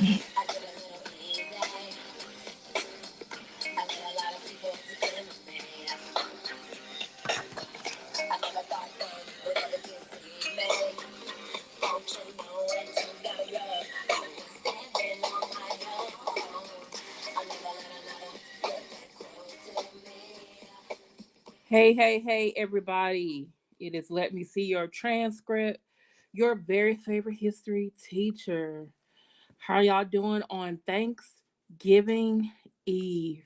Hey, hey, hey, everybody. It is Let Me See Your Transcript, your very favorite history teacher. How y'all doing on Thanksgiving Eve?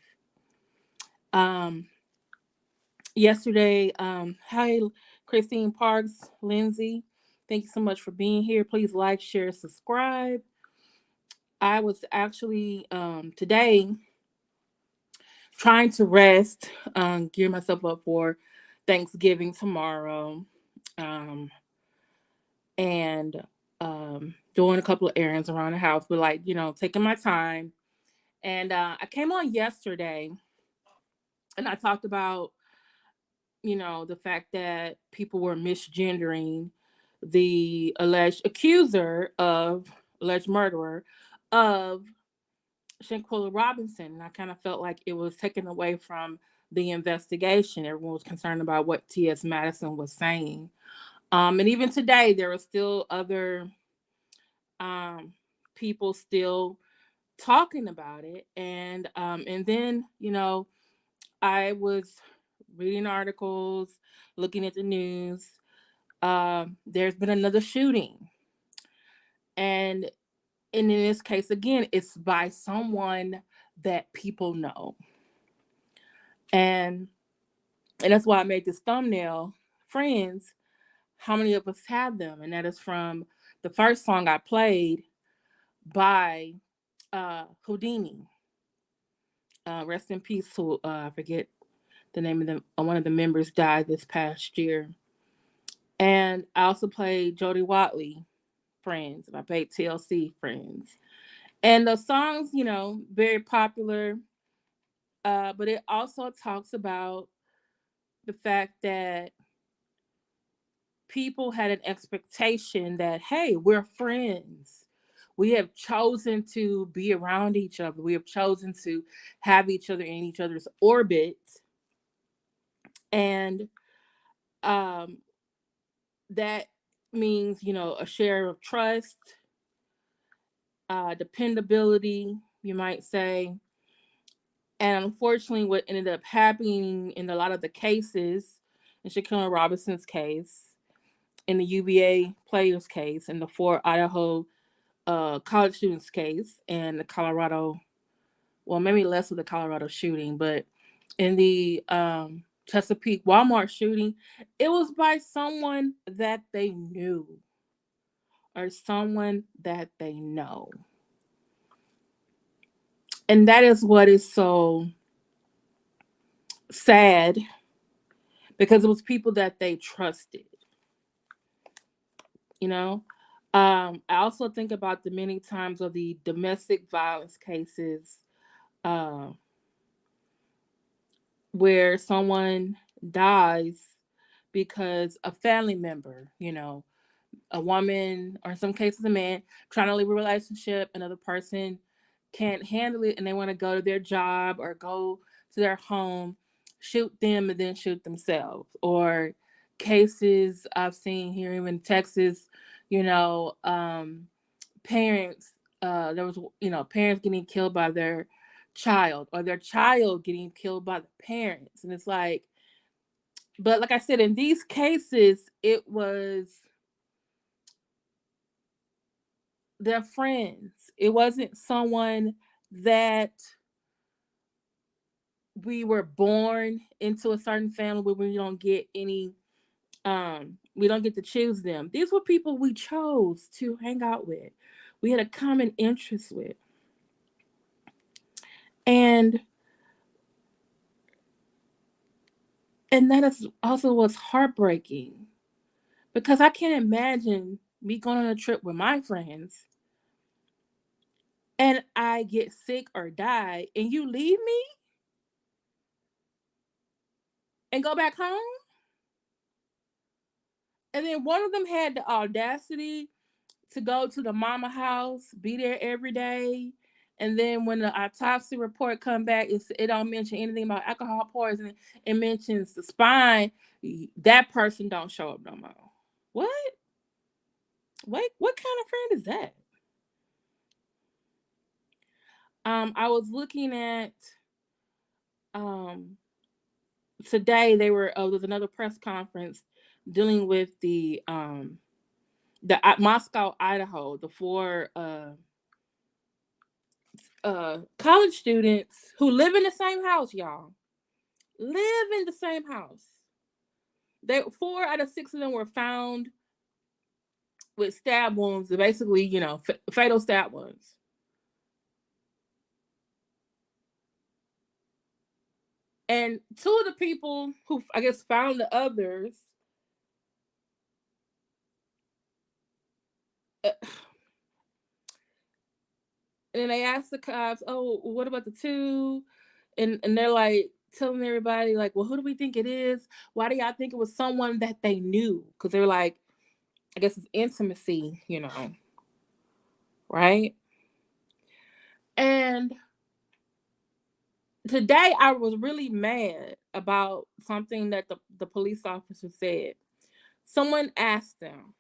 Um, Yesterday, hi, Christine Parks, Lindsay. Thank you so much for being here. Please like, share, subscribe. I was actually today trying to rest, gear myself up for Thanksgiving tomorrow. Um, and doing a couple of errands around the house, but like, taking my time. And I came on yesterday and I talked about, the fact that people were misgendering the alleged accuser of alleged murderer of Shanquella Robinson. And I kind of felt like it was taken away from the investigation. Everyone was concerned about what T.S. Madison was saying. And even today, there are still other um, people still talking about it. And then I was reading articles, looking at the news. There's been another shooting, and in this case, again, it's by someone that people know, and and that's why I made this thumbnail. Friends, how many of us have them? And that is from the first song I played by Houdini. Rest in peace. To I forget the name of the one of the members died this past year. And I also played Jody Watley, Friends, and I played TLC, Friends. And the songs, very popular. But it also talks about the fact that people had an expectation that, hey, we're friends. We have chosen to be around each other. We have chosen to have each other in each other's orbit. And um, that means, a share of trust, dependability, you might say. And unfortunately, what ended up happening in a lot of the cases, in Shanquella Robinson's case, in the UVA players case, in the four Idaho college students case, and the Colorado, well, maybe less with the Colorado shooting, but in the Chesapeake Walmart shooting, it was by someone that they knew or someone that they know. And that is what is so sad, because it was people that they trusted, you know. I also think about the many times of the domestic violence cases uh, where someone dies because a family member, a woman, or in some cases a man, trying to leave a relationship, another person can't handle it and they want to go to their job or go to their home, shoot them and then shoot themselves. Or cases I've seen here even in Texas, you know, um, parents, there was, parents getting killed by their child, or their child getting killed by the parents. And it's like, but like I said, in these cases, it was their friends. It wasn't someone that we were born into a certain family where we don't get any we don't get to choose them. These were people we chose to hang out with. We had a common interest with. And that is also what's heartbreaking, because I can't imagine me going on a trip with my friends and I get sick or die and you leave me and go back home. And then one of them had the audacity to go to the mama house, be there every day, and then when the autopsy report come back, it don't mention anything about alcohol poisoning. It mentions the spine. That person don't show up no more. What? Wait, what kind of friend is that? I was looking at um today. They were there's another press conference dealing with the Moscow, Idaho, the four college students who live in the same house, y'all. Live in the same house. They 4 out of 6 of them were found with stab wounds, basically, fatal stab wounds. And two of the people who I guess found the others, uh, and they asked the cops, "Oh, what about the two?" And they're like telling everybody, like, "Well, who do we think it is? Why do y'all think it was someone that they knew?" Because they're like, I guess it's intimacy, right? And today I was really mad about something that the police officer said. Someone asked them,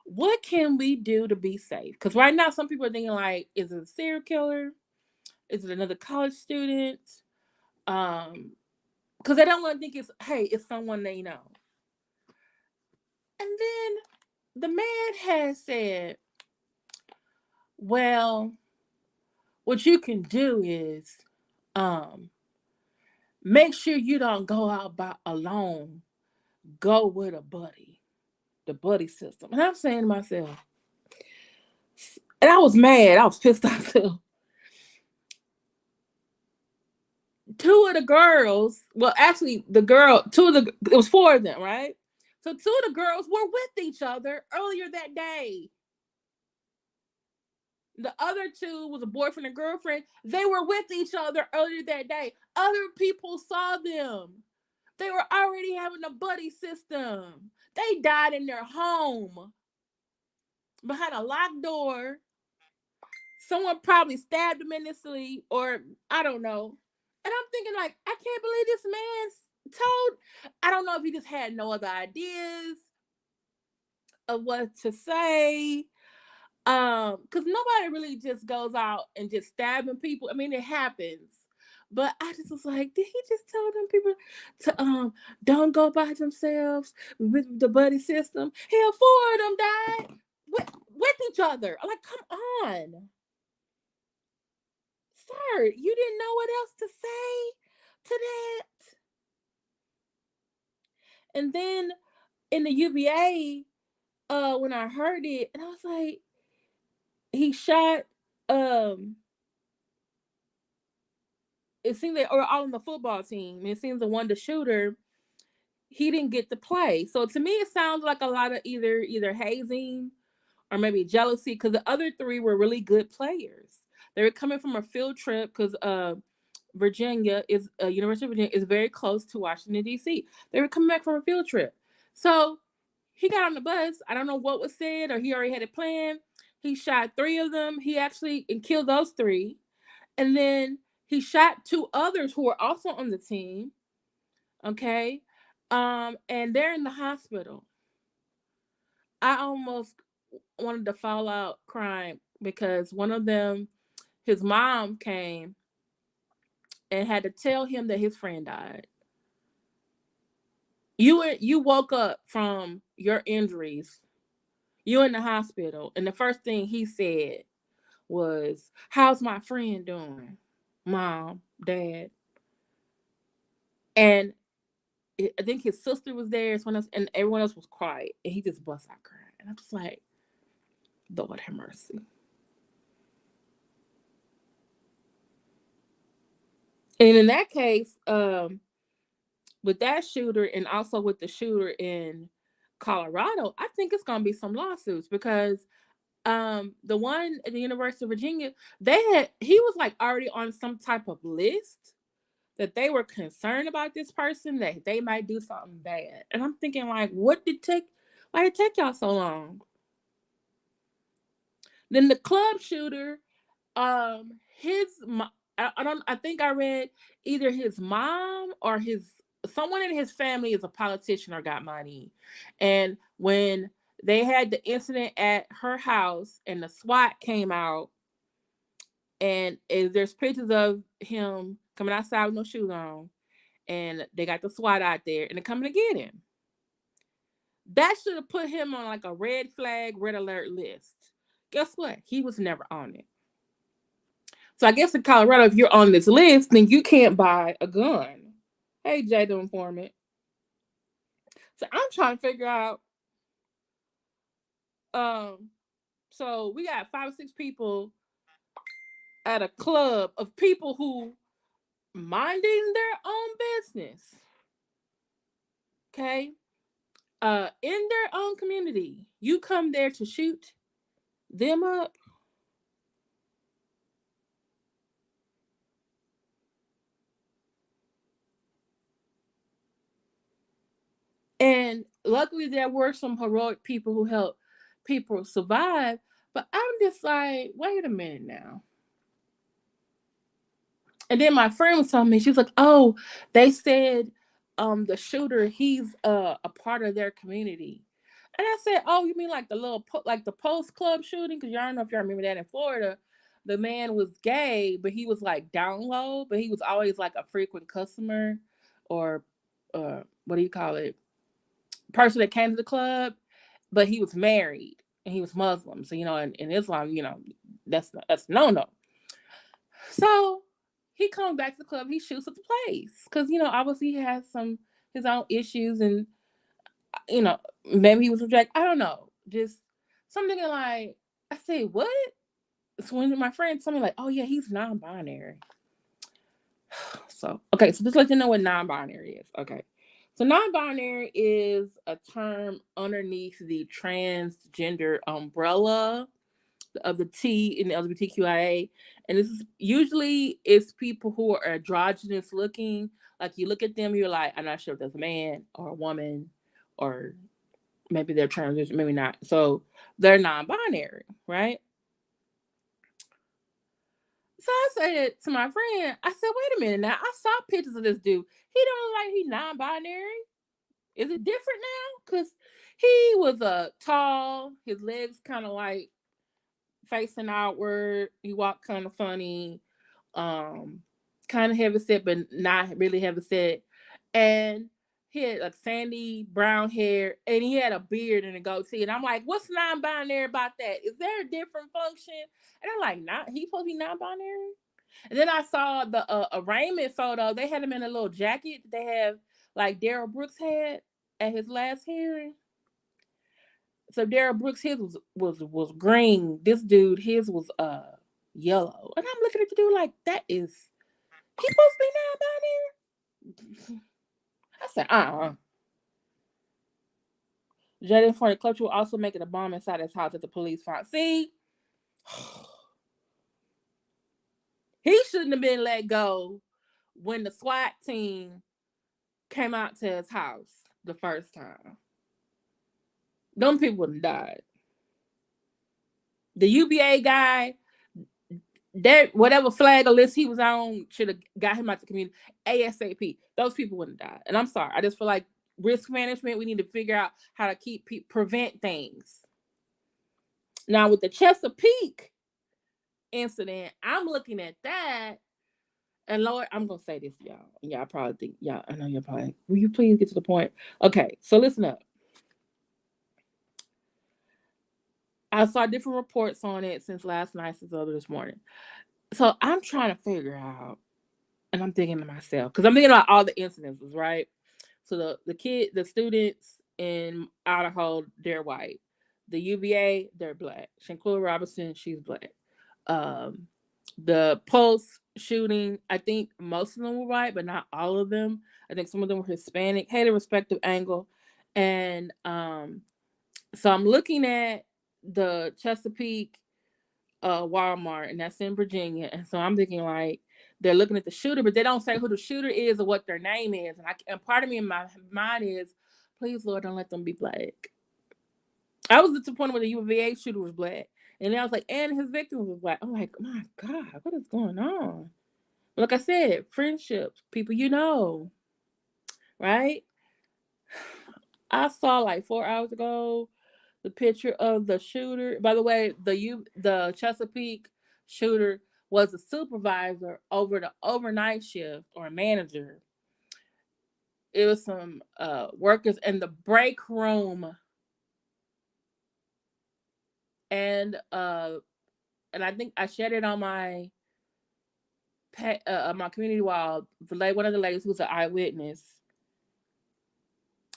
what can we do to be safe? Because right now some people are thinking like, is it a serial killer? Is it another college student? Because they don't want to think it's someone they know. And then the man has said, well, what you can do is make sure you don't go out by alone. Go with a buddy, the buddy system. And I'm saying to myself, and I was mad. I was pissed off too. Two of the girls, well, actually, it was four of them, right? So two of the girls were with each other earlier that day. The other two was a boyfriend and girlfriend. They were with each other earlier that day. Other people saw them. They were already having a buddy system. They died in their home behind a locked door. Someone probably stabbed them in their sleep, or I don't know. And I'm thinking, like, I can't believe this man's told. I don't know if he just had no other ideas of what to say. Because nobody really just goes out and just stabbing people. I mean, it happens. But I just was like, did he just tell them people to don't go by themselves with the buddy system? Hell, four of them died with each other. I'm like, come on. Sir, you didn't know what else to say to that. And then in the UVA, when I heard it, and I was like, he shot it seems they are all on the football team. It seems the shooter, he didn't get to play. So to me, it sounds like a lot of either hazing or maybe jealousy, because the other three were really good players. They were coming from a field trip because University of Virginia is very close to Washington D.C. They were coming back from a field trip, so he got on the bus. I don't know what was said, or he already had it planned. He shot three of them. He actually and killed those three, and then he shot two others who were also on the team. Okay, and they're in the hospital. I almost wanted to fall out crying because one of them, his mom came and had to tell him that his friend died. You woke up from your injuries. You in the hospital, and the first thing he said was, "How's my friend doing, mom, dad?" And I think his sister was there, and everyone else was quiet, and he just bust out crying, and I'm just like, Lord have mercy. And in that case, with that shooter and also with the shooter in Colorado, I think it's gonna be some lawsuits because the one at the University of Virginia, he was like already on some type of list that they were concerned about this person, that they might do something bad. And I'm thinking, like, why did it take y'all so long? Then the club shooter, his I think I read either his mom or his someone in his family is a politician or got money. And when they had the incident at her house and the SWAT came out, and there's pictures of him coming outside with no shoes on, and they got the SWAT out there and they're coming to get him. That should have put him on like a red flag, red alert list. Guess what? He was never on it. So I guess in Colorado, if you're on this list, then you can't buy a gun. Hey, Jay, the informant. So I'm trying to figure out. Um, so we got 5 or 6 people at a club of people who minding their own business. Okay, in their own community, you come there to shoot them up. And luckily, there were some heroic people who helped people survive. But I'm just like, wait a minute now. And then my friend was telling me, she was like, "Oh, they said, the shooter, he's a part of their community." And I said, "Oh, you mean like the like the Post Club shooting? Because y'all don't know if y'all remember that in Florida, the man was gay, but he was like down low, but he was always like a frequent customer, or what do you call it? Person that came to the club, but he was married and he was Muslim. So in Islam, that's no. So he comes back to the club. He shoots at the place because obviously he has his own issues, and maybe he was rejected. I don't know. Just something like I say, what? So when my friend told me like, oh yeah, he's non-binary. So okay, so just let you know what non-binary is. Okay. So non-binary is a term underneath the transgender umbrella of the T in the LGBTQIA, and this is usually it's people who are androgynous looking. Like you look at them, you're like, I'm not sure if that's a man or a woman, or maybe they're transgender, maybe not. So they're non-binary, right? So I said to my friend, I said, wait a minute now, I saw pictures of this dude. He don't look like he's non-binary. Is it different now? Because he was tall, his legs kind of like facing outward. He walked kind of funny, um, kind of heavy set, but not really heavy set. And he had like sandy brown hair, and he had a beard and a goatee. And I'm like, what's non-binary about that? Is there a different function? And I'm like, not he supposed to be non-binary. And then I saw the arraignment photo. They had him in a little jacket that they have like Daryl Brooks had at his last hearing. So Daryl Brooks, his was green. This dude, his was yellow. And I'm looking at the dude like, that is he supposed to be non-binary? I said, Jaden for the clutch will also making a bomb inside his house that the police found. See, he shouldn't have been let go when the SWAT team came out to his house the first time. Them people would have died. The UBA guy, that whatever flag or list he was on should have got him out the community ASAP. Those people wouldn't die. And I'm sorry. I just feel like risk management, we need to figure out how to prevent things. Now with the Chesapeake incident, I'm looking at that, and Lord, I'm gonna say this, y'all. Y'all probably think, y'all, I know you're probably, will you please get to the point? Okay, so listen up. I saw different reports on it since last night, since earlier this morning. So I'm trying to figure out, and I'm thinking to myself, because I'm thinking about all the incidences, right? So the students in Idaho, they're white. The UVA, they're black. Shanquella Robinson, she's black. Um, the Pulse shooting, I think most of them were white, but not all of them. I think some of them were Hispanic. Had a respective angle, and so I'm looking at the Chesapeake Walmart, and that's in Virginia. And so I'm thinking like they're looking at the shooter, but they don't say who the shooter is or what their name is. And part of me in my mind is, please Lord, don't let them be black. I was at the point where the UVA shooter was black, And I was like, and his victims was like, I'm like, my God, what is going on? Like I said, friendships, people you know, right? I saw like 4 hours ago the picture of the shooter. By the way, the Chesapeake shooter was a supervisor over the overnight shift or a manager. It was some workers in the break room, and I think I shared it on my community wall. One of the ladies who's an eyewitness.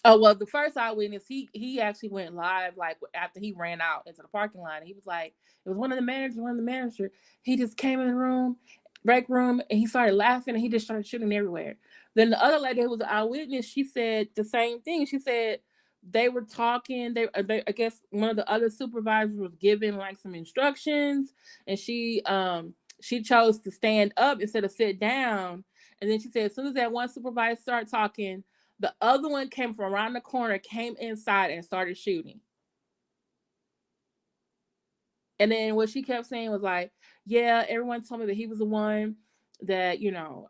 Oh well, the first eyewitness, he actually went live like after he ran out into the parking lot. And he was like, it was one of the manager. He just came in the room, break room, and he started laughing and he just started shooting everywhere. Then the other lady who was an eyewitness, she said the same thing. She said they were talking. I guess one of the other supervisors was giving like some instructions, and she chose to stand up instead of sit down. And then she said as soon as that one supervisor started talking, the other one came from around the corner, came inside, and started shooting. And then what she kept saying was like, "Yeah, everyone told me that he was the one that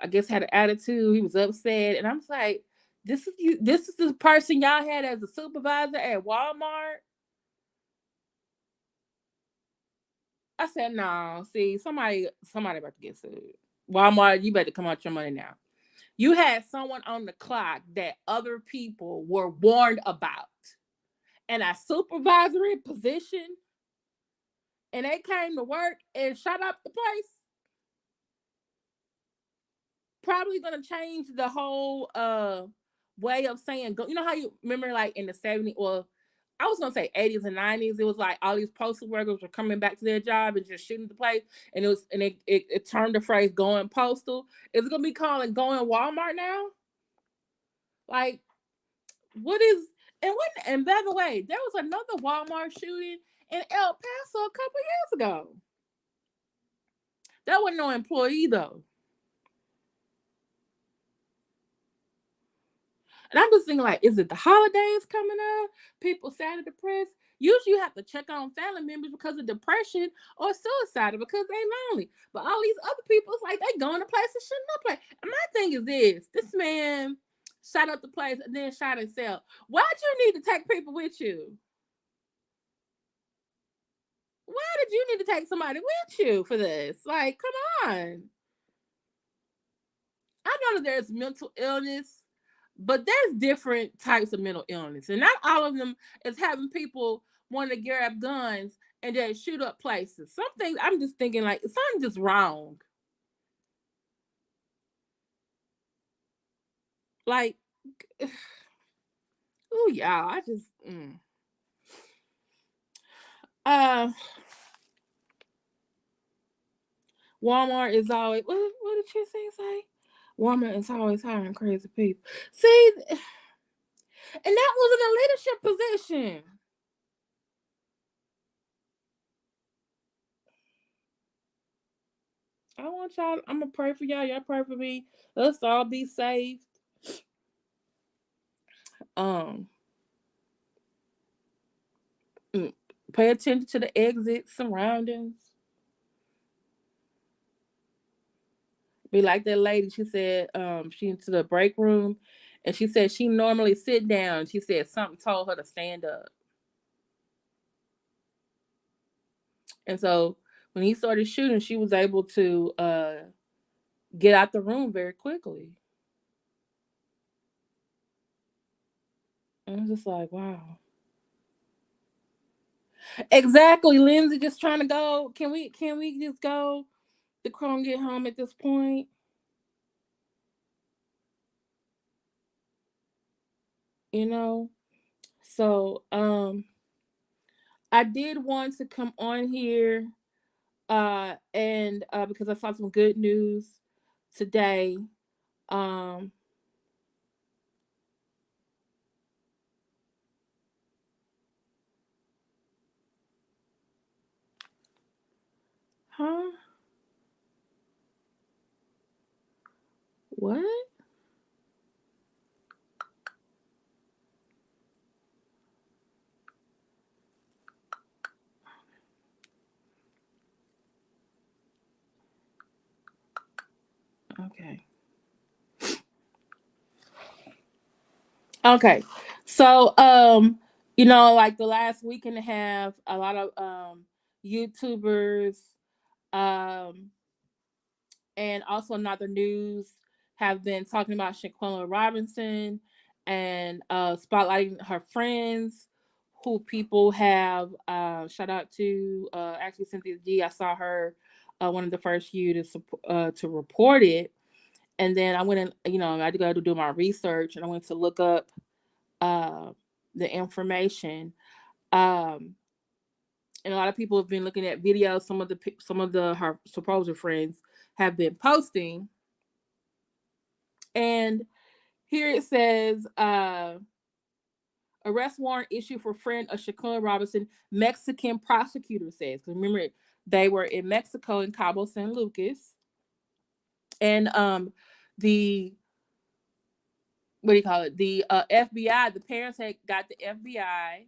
I guess had an attitude. He was upset." And I'm just like, "This is you. This is the person y'all had as a supervisor at Walmart." I said, "No, see, somebody about to get sued. Walmart, you better come out your money now. You had someone on the clock that other people were warned about." And a supervisory position, and they came to work and shut up the place. Probably gonna change the whole way of saying go. You know how you remember like in the 70s, well, I was gonna say 80s and 90s, it was like all these postal workers were coming back to their job and just shooting the place, and it turned the phrase going postal. It's gonna be calling going Walmart now. Like, what is and by the way, there was another Walmart shooting in El Paso a couple years ago. That wasn't no employee though. And I'm just thinking, like, is it the holidays coming up? People sad and depressed. Usually, you have to check on family members because of depression or suicide or because they lonely. But all these other people, it's like they going to places shouldn't no place. And my thing is this man shot up the place and then shot himself. Why'd you need to take people with you? Why did you need to take somebody with you for this? Like, come on. I know that there's mental illness, but there's different types of mental illness, and not all of them is having people want to grab guns and then shoot up places. Some things I'm just thinking like something's just wrong. Like, oh yeah, I just uh Walmart is always what did you say? Walmart is always hiring crazy people. See, and that was in a leadership position. I want y'all. I'm gonna pray for y'all. Y'all pray for me. Let's all be safe. Um, mm, Pay attention to the exit surroundings. Be like that lady. She said, she into the break room, and she said she normally sit down. She said something told her to stand up, and so when he started shooting, she was able to get out the room very quickly. And I'm just like, wow. Exactly, Lindsay. Just trying to go. Can we just go the car and get home at this point? You know. So I did want to come on here and because I saw some good news today. Um huh? What? Okay. Okay. So, like the last week and a half, a lot of YouTubers, um, and also another news have been talking about Shanquella Robinson and spotlighting her friends who people have shout out to actually Cynthia G. I saw her one of the first few to report it. And then I went and I had to go to do my research and I went to look up uh, the information. Um, and a lot of people have been looking at videos. Some of the her supposed friends have been posting, and here it says arrest warrant issued for friend of Shaquilla Robinson. Mexican prosecutor says, because remember they were in Mexico in Cabo San Lucas, and the what do you call it? The FBI. The parents had got the FBI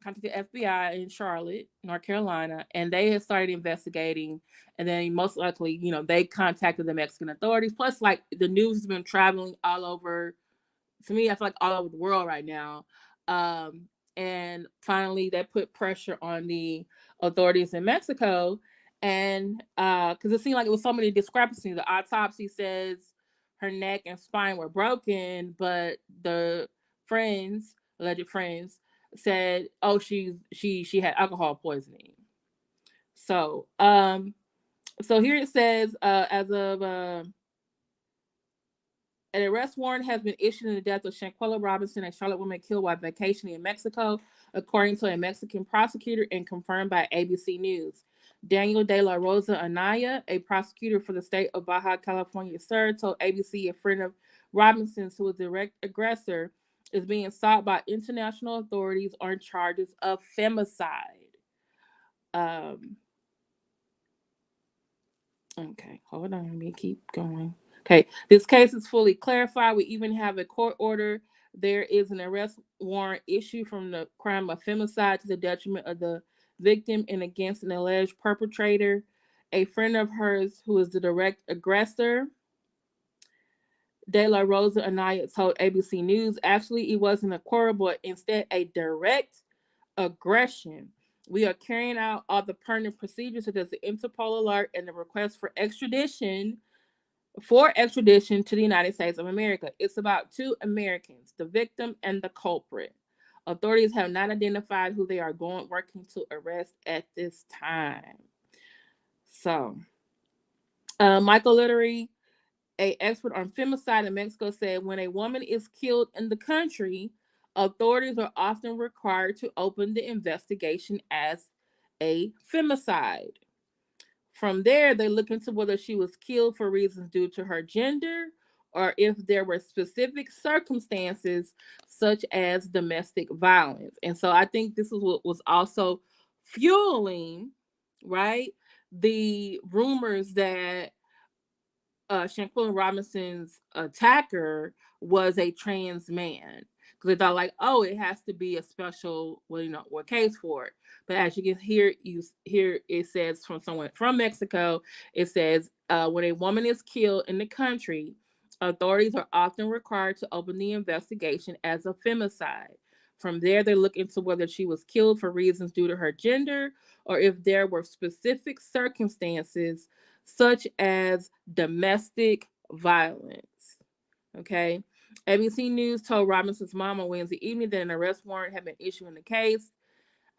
contacted the FBI in Charlotte, North Carolina, and they had started investigating. And then most likely, they contacted the Mexican authorities. Plus, like the news has been traveling all over. To me, I feel like all over the world right now. Um, and finally, they put pressure on the authorities in Mexico, and because it seemed like it was so many discrepancies. The autopsy says her neck and spine were broken, but the friends, alleged friends, said, "Oh, she had alcohol poisoning." So, so here it says, as of an arrest warrant has been issued in the death of Shanquella Robinson, a Charlotte woman killed while vacationing in Mexico, according to a Mexican prosecutor and confirmed by ABC News. Daniel de la Rosa Anaya, a prosecutor for the state of Baja California Sur, told ABC a friend of Robinson's, who was the direct aggressor, is being sought by international authorities on charges of femicide. Um, Okay, hold on. Let me keep going. Okay, this case is fully clarified. We even have a court order. There is an arrest warrant issued from the crime of femicide to the detriment of the victim and against an alleged perpetrator. A friend of hers who is the direct aggressor, De La Rosa Anaya, told ABC News, actually, it wasn't a quarrel, but instead a direct aggression. We are carrying out all the pertinent procedures such as the Interpol alert and the request for extradition to the United States of America. It's about two Americans, the victim and the culprit. Authorities have not identified who they are working to arrest at this time. So, Michael Littery, a expert on femicide in Mexico, said when a woman is killed in the country, authorities are often required to open the investigation as a femicide. From there, they look into whether she was killed for reasons due to her gender or if there were specific circumstances such as domestic violence. And so I think this is what was also fueling, right, the rumors that Shanquella Robinson's attacker was a trans man. Because they thought, like, oh, it has to be a special, what case for it. But as you can hear it says from someone from Mexico, it says when a woman is killed in the country, authorities are often required to open the investigation as a femicide. From there, they look into whether she was killed for reasons due to her gender or if there were specific circumstances such as domestic violence. Okay. ABC News told Robinson's mom on Wednesday evening that an arrest warrant had been issued in the case.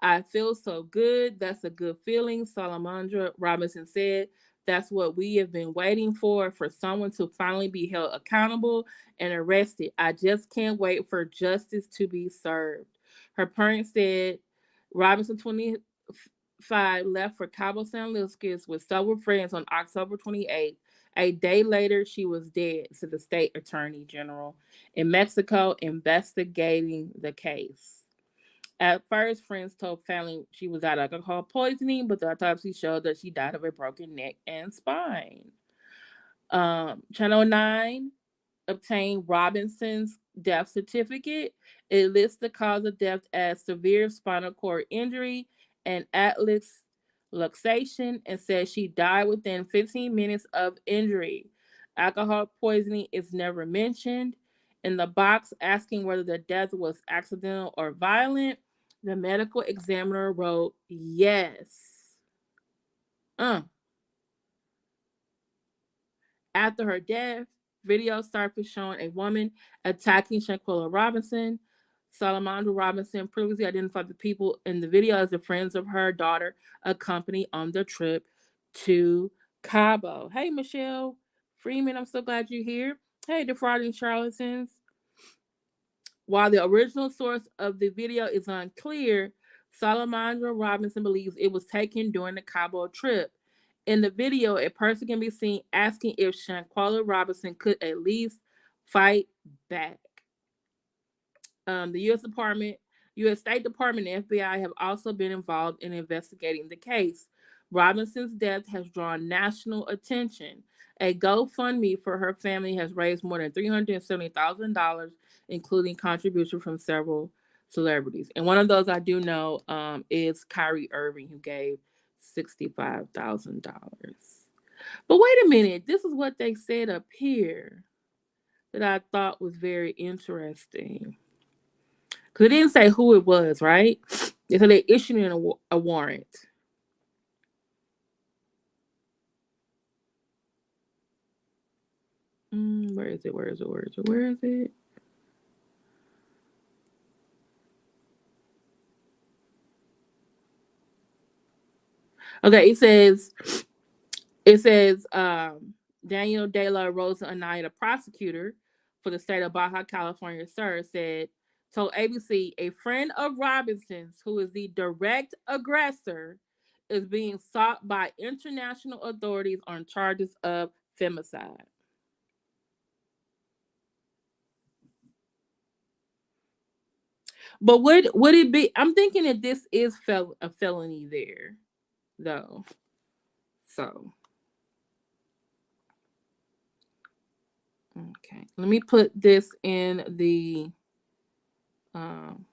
I feel so good. That's a good feeling, Salamandra Robinson said. That's what we have been waiting for someone to finally be held accountable and arrested. I just can't wait for justice to be served. Her parents said Robinson, 25, left for Cabo San Lucas with several friends on October 28th. A day later, she was dead, said the state attorney general in Mexico investigating the case. At first, friends told family she was died of alcohol poisoning, but the autopsy showed that she died of a broken neck and spine. Channel 9 obtained Robinson's death certificate. It lists the cause of death as severe spinal cord injury and atlas luxation and says she died within 15 minutes of injury. Alcohol poisoning is never mentioned. In the box asking whether the death was accidental or violent, the medical examiner wrote yes. Uh. After her death, video surfaced showing a woman attacking Shanquella Robinson. Salamandra Robinson previously identified the people in the video as the friends of her daughter, accompanied on the trip to Cabo. Hey, Michelle Freeman, I'm so glad you're here. Hey, defrauding charlatans. While the original source of the video is unclear, Salamandra Robinson believes it was taken during the Cabo trip. In the video, a person can be seen asking if Shanquella Robinson could at least fight back. The U.S. State Department, and FBI have also been involved in investigating the case. Robinson's death has drawn national attention. A GoFundMe for her family has raised more than $370,000, including contributions from several celebrities. And one of those I do know is Kyrie Irving, who gave $65,000. But wait a minute, this is what they said up here that I thought was very interesting. Because it didn't say who it was, right? They said they issued in a warrant. Where is it? Where is it? Where is it? Where is it? Okay, it says Daniel De La Rosa Anaya, the prosecutor for the state of Baja California Sur, told ABC a friend of Robinson's, who is the direct aggressor, is being sought by international authorities on charges of femicide. But would it be? I'm thinking that this is a felony there, though. So okay, let me put this in the. Um,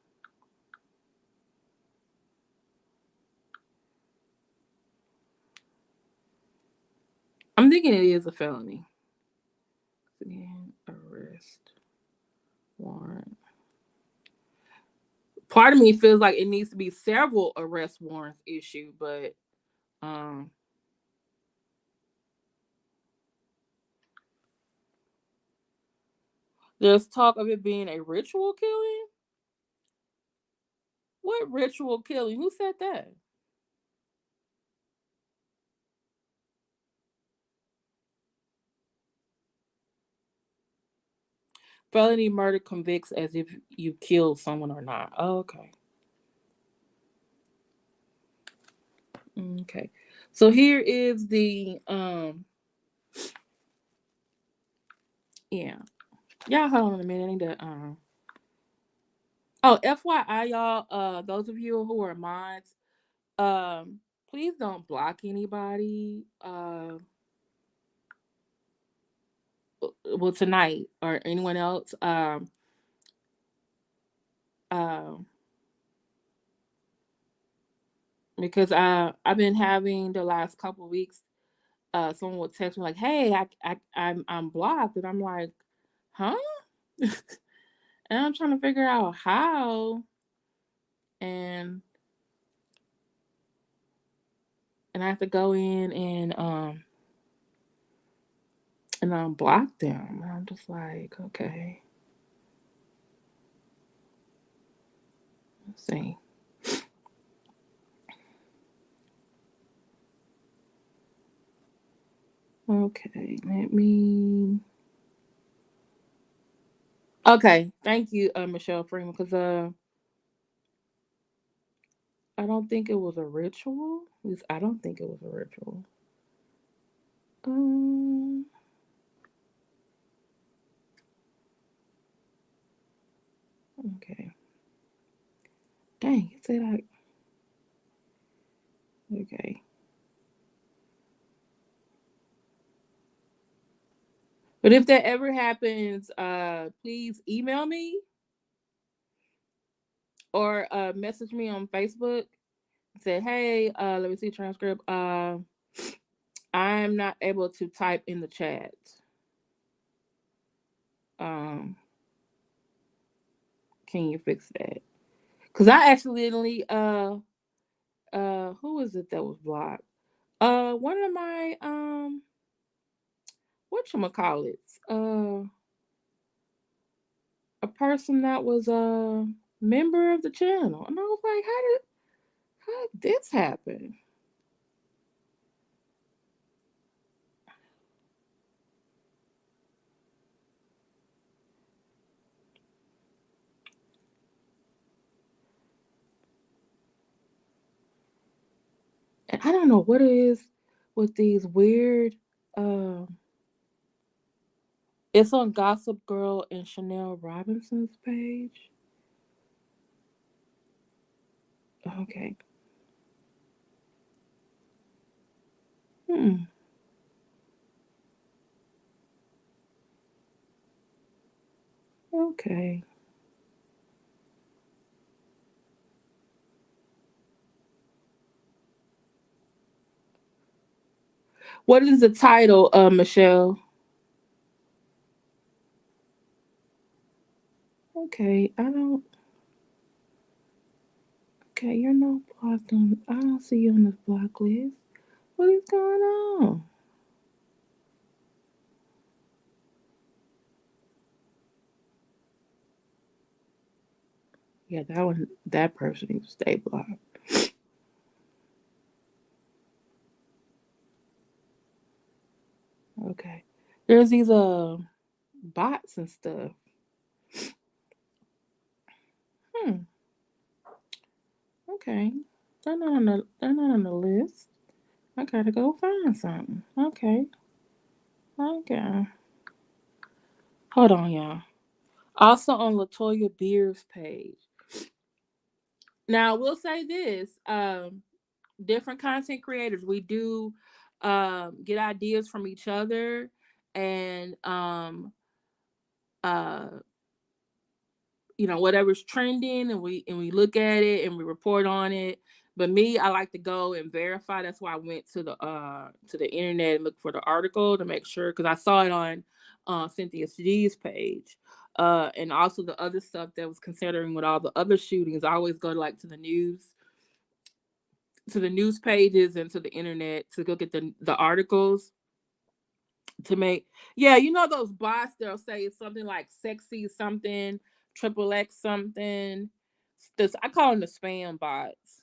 I'm thinking it is a felony. Again, arrest warrant. Part of me feels like it needs to be several arrest warrants issued, but um, there's talk of it being a ritual killing. What ritual killing? Who said that? Felony murder convicts as if you killed someone or not. Oh, okay. Okay. So here is the yeah. Y'all hold on a minute. I need to oh, FYI, y'all, those of you who are mods, please don't block anybody. Well, tonight or anyone else. Um, because I've been having the last couple of weeks. Someone would text me like, "Hey, I'm blocked," and I'm like, "Huh?" And I'm trying to figure out how, and I have to go in and unblock them. And I'm just like, okay, let's see. Okay, let me. Okay, thank you, Michelle Freeman, because I don't think it was a ritual. At least I don't think it was a ritual. Um, okay. Dang, it said I. Okay. But if that ever happens, please email me or message me on Facebook. Say, hey, let me see transcript. I'm not able to type in the chat. Um, can you fix that? Because I accidentally who was it that was blocked? One of my whatchamacallits, a person that was a member of the channel, and I was like, how did this happen? And I don't know what it is with these weird. Um, it's on Gossip Girl and Chanel Robinson's page. Okay. Hmm. Okay. What is the title, Michelle? Okay, I don't. Okay, you're not blocked on. I don't see you on this block list. What is going on? Yeah, that one. That person needs to stay blocked. Okay. There's these bots and stuff. Hmm. Okay. They're not on the list. I gotta go find something. Okay. Okay. Hold on, y'all. Also on Latoya Beer's page. Now we'll say this. Different content creators, we do get ideas from each other, and uh whatever's trending, and we look at it and we report on it. But me, I like to go and verify. That's why I went to the internet and look for the article to make sure, because I saw it on Cynthia G's page. And also the other stuff that was considering with all the other shootings, I always go to, like, to the news pages and to the internet to look at the articles to make. Yeah, those bots that'll say it's something like sexy something, triple X something. This, I call them the spam bots.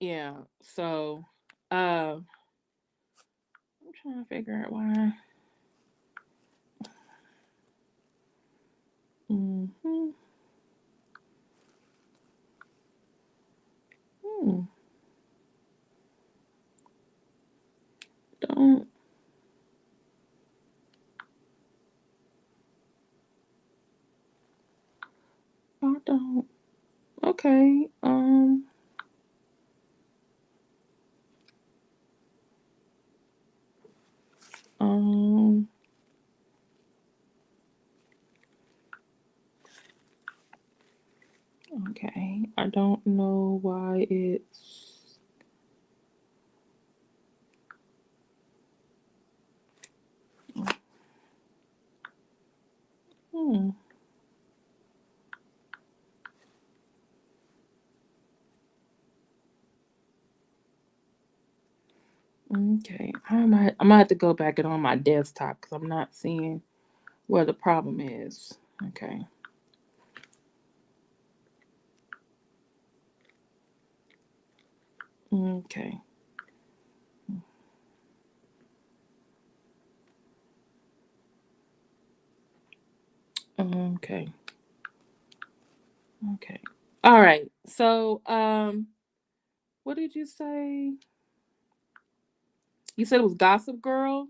Yeah. So I'm trying to figure out why. Hmm. Hmm. Don't I don't. Okay. Um okay. I don't know why it's. Hmm. Okay. I might have to go back and on my desktop because I'm not seeing where the problem is. Okay. Okay. Okay. Okay. All right. So, what did you say? You said it was Gossip Girl.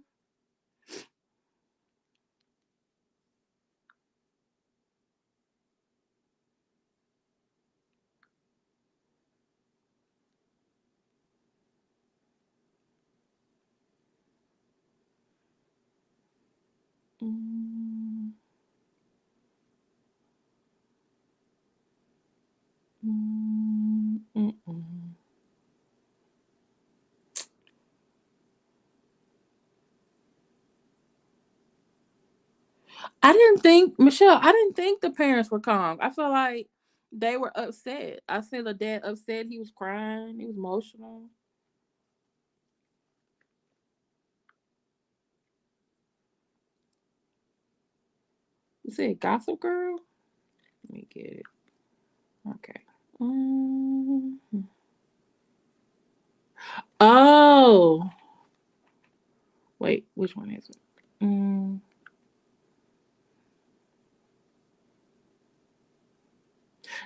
Mm, mm. I didn't think the parents were calm. I feel like they were upset. I said the dad upset. He was crying. He was emotional. You said Gossip Girl? Let me get it. Okay. Mm. Oh, wait. Which one is it? Mm.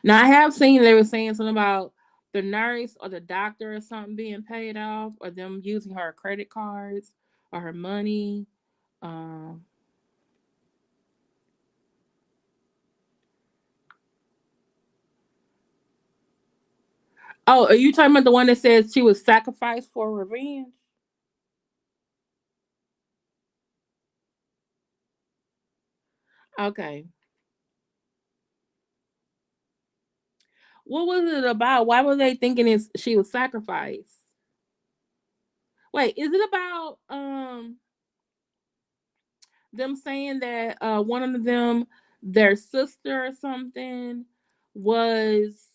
Now I have seen they were saying something about the nurse or the doctor or something being paid off, or them using her credit cards or her money. Um. Oh, are you talking about the one that says she was sacrificed for revenge? Okay. What was it about? Why were they thinking she was sacrificed? Wait, is it about them saying that one of them, their sister or something, was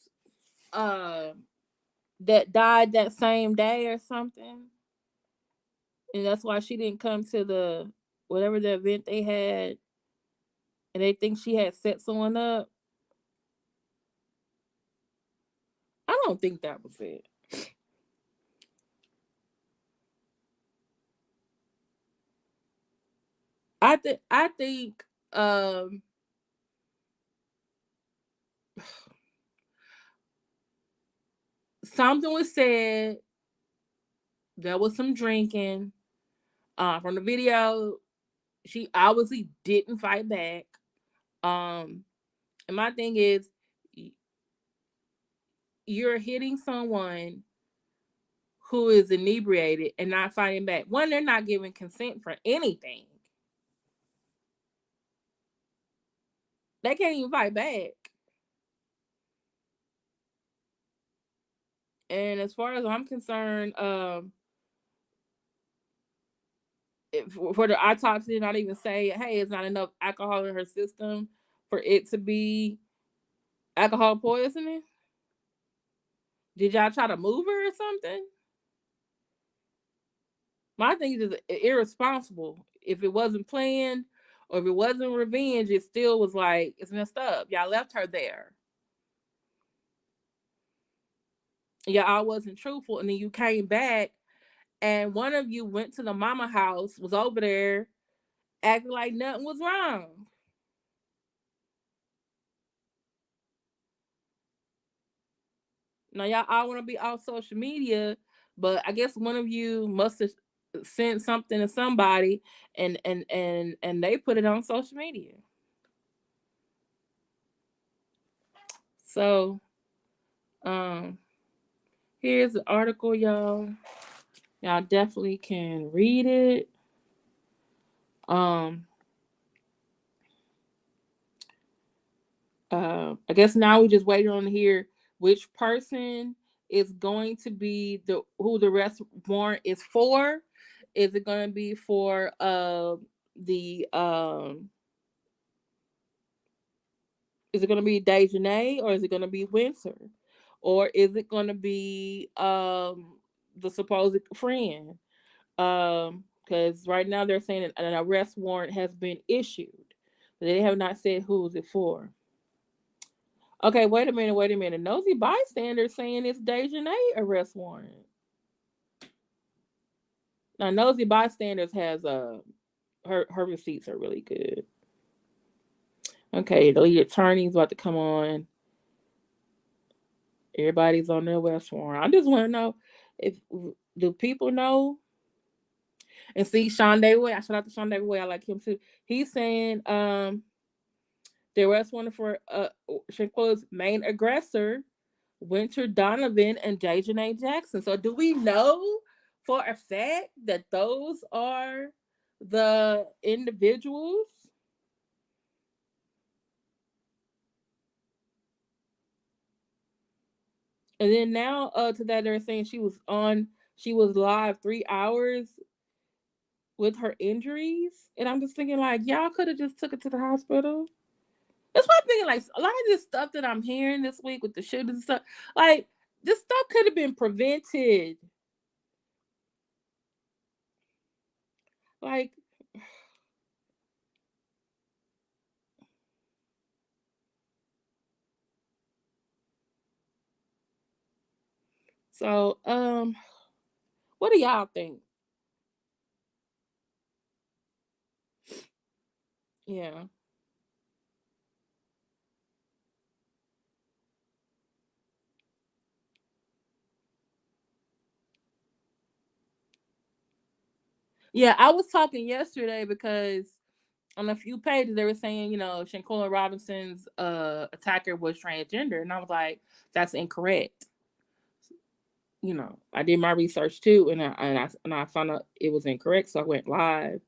uh that died that same day or something, and that's why she didn't come to the whatever the event they had, and they think she had set someone up. I don't think that was it. I think um something was said. There was some drinking. From the video, she obviously didn't fight back. Um, and my thing is, you're hitting someone who is inebriated and not fighting back. One, they're not giving consent for anything. They can't even fight back. And as far as I'm concerned, for the autopsy, not even say, hey, it's not enough alcohol in her system for it to be alcohol poisoning. Did y'all try to move her or something? My thing is irresponsible. If it wasn't planned or if it wasn't revenge, it still was like it's messed up. Y'all left her there. Y'all wasn't truthful, and then you came back, and one of you went to the mama house, was over there acting like nothing was wrong. Now y'all all want to be off social media, but I guess one of you must have sent something to somebody, and they put it on social media. So um, here's the article, y'all. Y'all definitely can read it. Um, I guess now we just waiting on to hear which person is going to be the who the arrest warrant is for. Is it going to be for the is it going to be Dejanay, or is it going to be Winter, or is it going to be the supposed friend? Because right now they're saying an arrest warrant has been issued, but they have not said who is it for. Okay, wait a minute, wait a minute. Nosy bystander saying it's Dejanay arrest warrant. Now nosy bystanders has her receipts are really good. Okay, the lead attorney's about to come on. Everybody's on their arrest warrant. I just want to know if do people know. And see Sean Dayway, I shout out to Sean Dayway. I like him too. He's saying the arrest warrant for Shanquella's main aggressor, Winter Donovan and Dejanay Jackson. So do we know for a fact that those are the individuals? And then now to that they're saying she was live 3 hours with her injuries. And I'm just thinking, like, y'all could have just took it to the hospital. That's why I'm thinking, like, a lot of this stuff that I'm hearing this week with the shootings and stuff, like, this stuff could have been prevented. Like, so, what do y'all think? Yeah. Yeah, I was talking yesterday because on a few pages they were saying, Shanquella Robinson's attacker was transgender, and I was like, that's incorrect. I did my research too, and I found out it was incorrect, so I went live.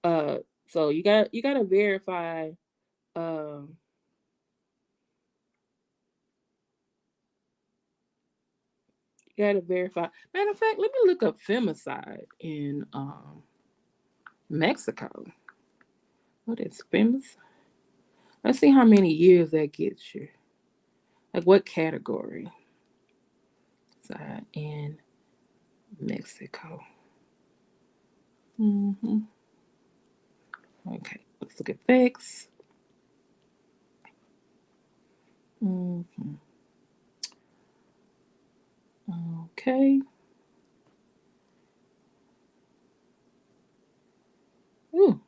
Uh, so you gotta verify. Um, you gotta verify. Matter of fact, let me look up femicide in Mexico. What is femicide? Let's see how many years that gets you. Like what category? Side in Mexico. Okay, let's look at facts. hmm Okay. Ooh,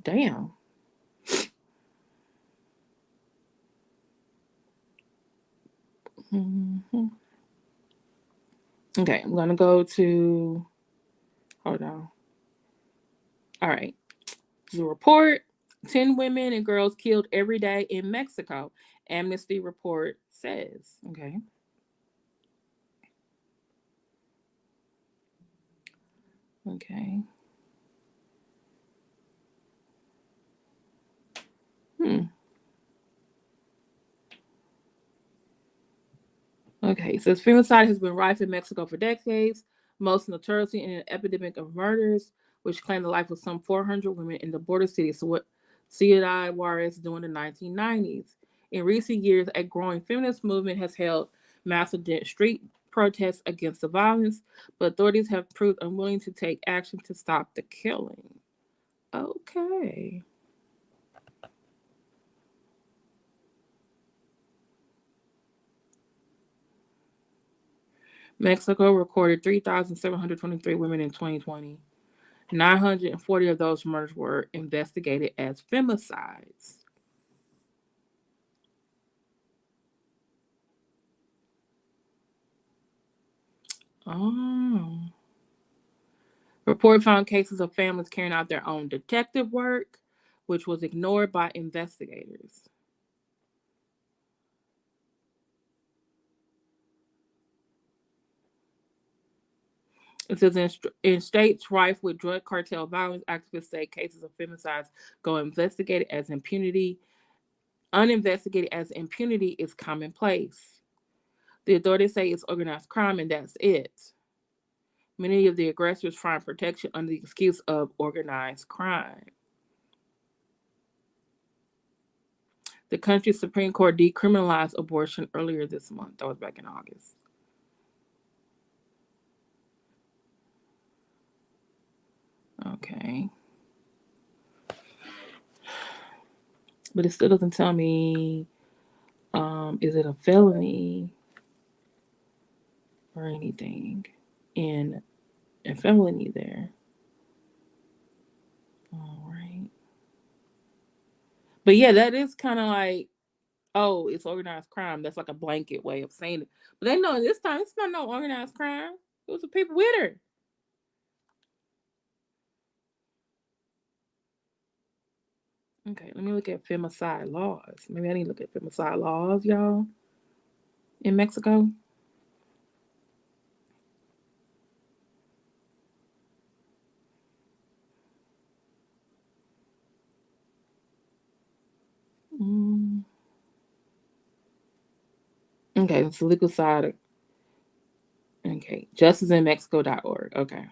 damn. hmm Okay, I'm gonna go to. Hold on. All right. The report: 10 women and girls killed every day in Mexico. Amnesty report says. Okay. Okay. Hmm. Okay, it says femicide has been rife in Mexico for decades, most notoriously in an epidemic of murders, which claimed the life of some 400 women in the border city Ciudad Juarez during the 1990s. In recent years, a growing feminist movement has held massive street protests against the violence, but authorities have proved unwilling to take action to stop the killing. Okay. Mexico recorded 3,723 women in 2020. 940 of those murders were investigated as femicides. Oh. Report found cases of families carrying out their own detective work, which was ignored by investigators. It says in states rife with drug cartel violence, activists say cases of femicides go uninvestigated as impunity is commonplace. The authorities say it's organized crime and that's it. Many of the aggressors find protection under the excuse of organized crime. The country's Supreme Court decriminalized abortion earlier this month. That was back in August. Okay. But it still doesn't tell me is it a felony or anything in a felony there. All right. But yeah, that is kind of like, oh, it's organized crime. That's like a blanket way of saying it. But they know this time it's not no organized crime. It was the people with her. Okay, let me look at femicide laws. Maybe I need to look at femicide laws, y'all, in Mexico. Mm. Okay, it's the legal side. Okay, justiceinmexico.org. Okay.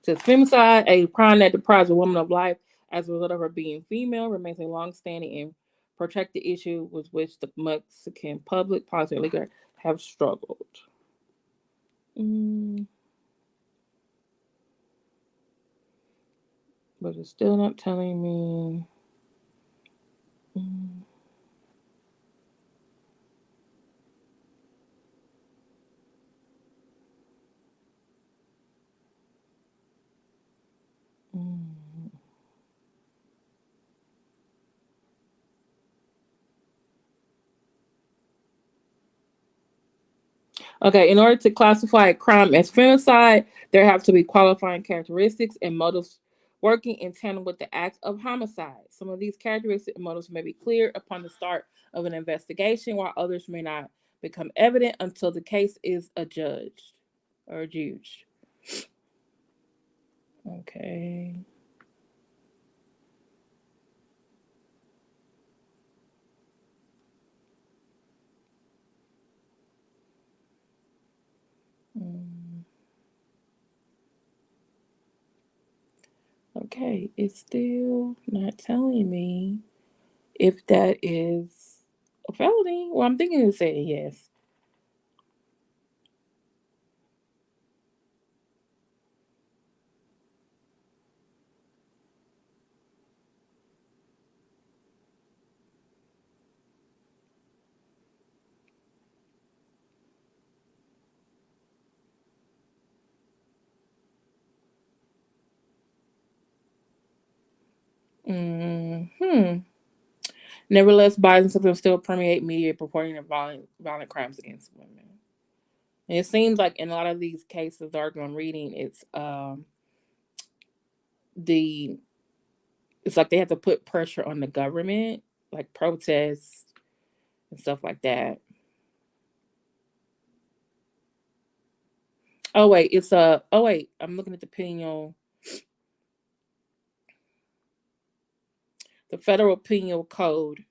Says femicide, a crime that deprives a woman of life as a result of her being female, remains a long-standing and protected issue with which the Mexican public, policy, and legal have struggled. Mm, but it's still not telling me. Mm, mm. Okay, in order to classify a crime as femicide, there have to be qualifying characteristics and motives working in tandem with the act of homicide. Some of these characteristics and motives may be clear upon the start of an investigation, while others may not become evident until the case is adjudged or adjudged. Okay. Mm, okay, it's still not telling me if that is a felony. Well, I'm thinking of saying yes. Hmm. Nevertheless, Biden's symptoms still permeate media reporting of violent crimes against women. And it seems like in a lot of these cases, the article I'm reading, the it's like they have to put pressure on the government, like protests and stuff like that. Oh wait, I'm looking at the penal, the federal penal code.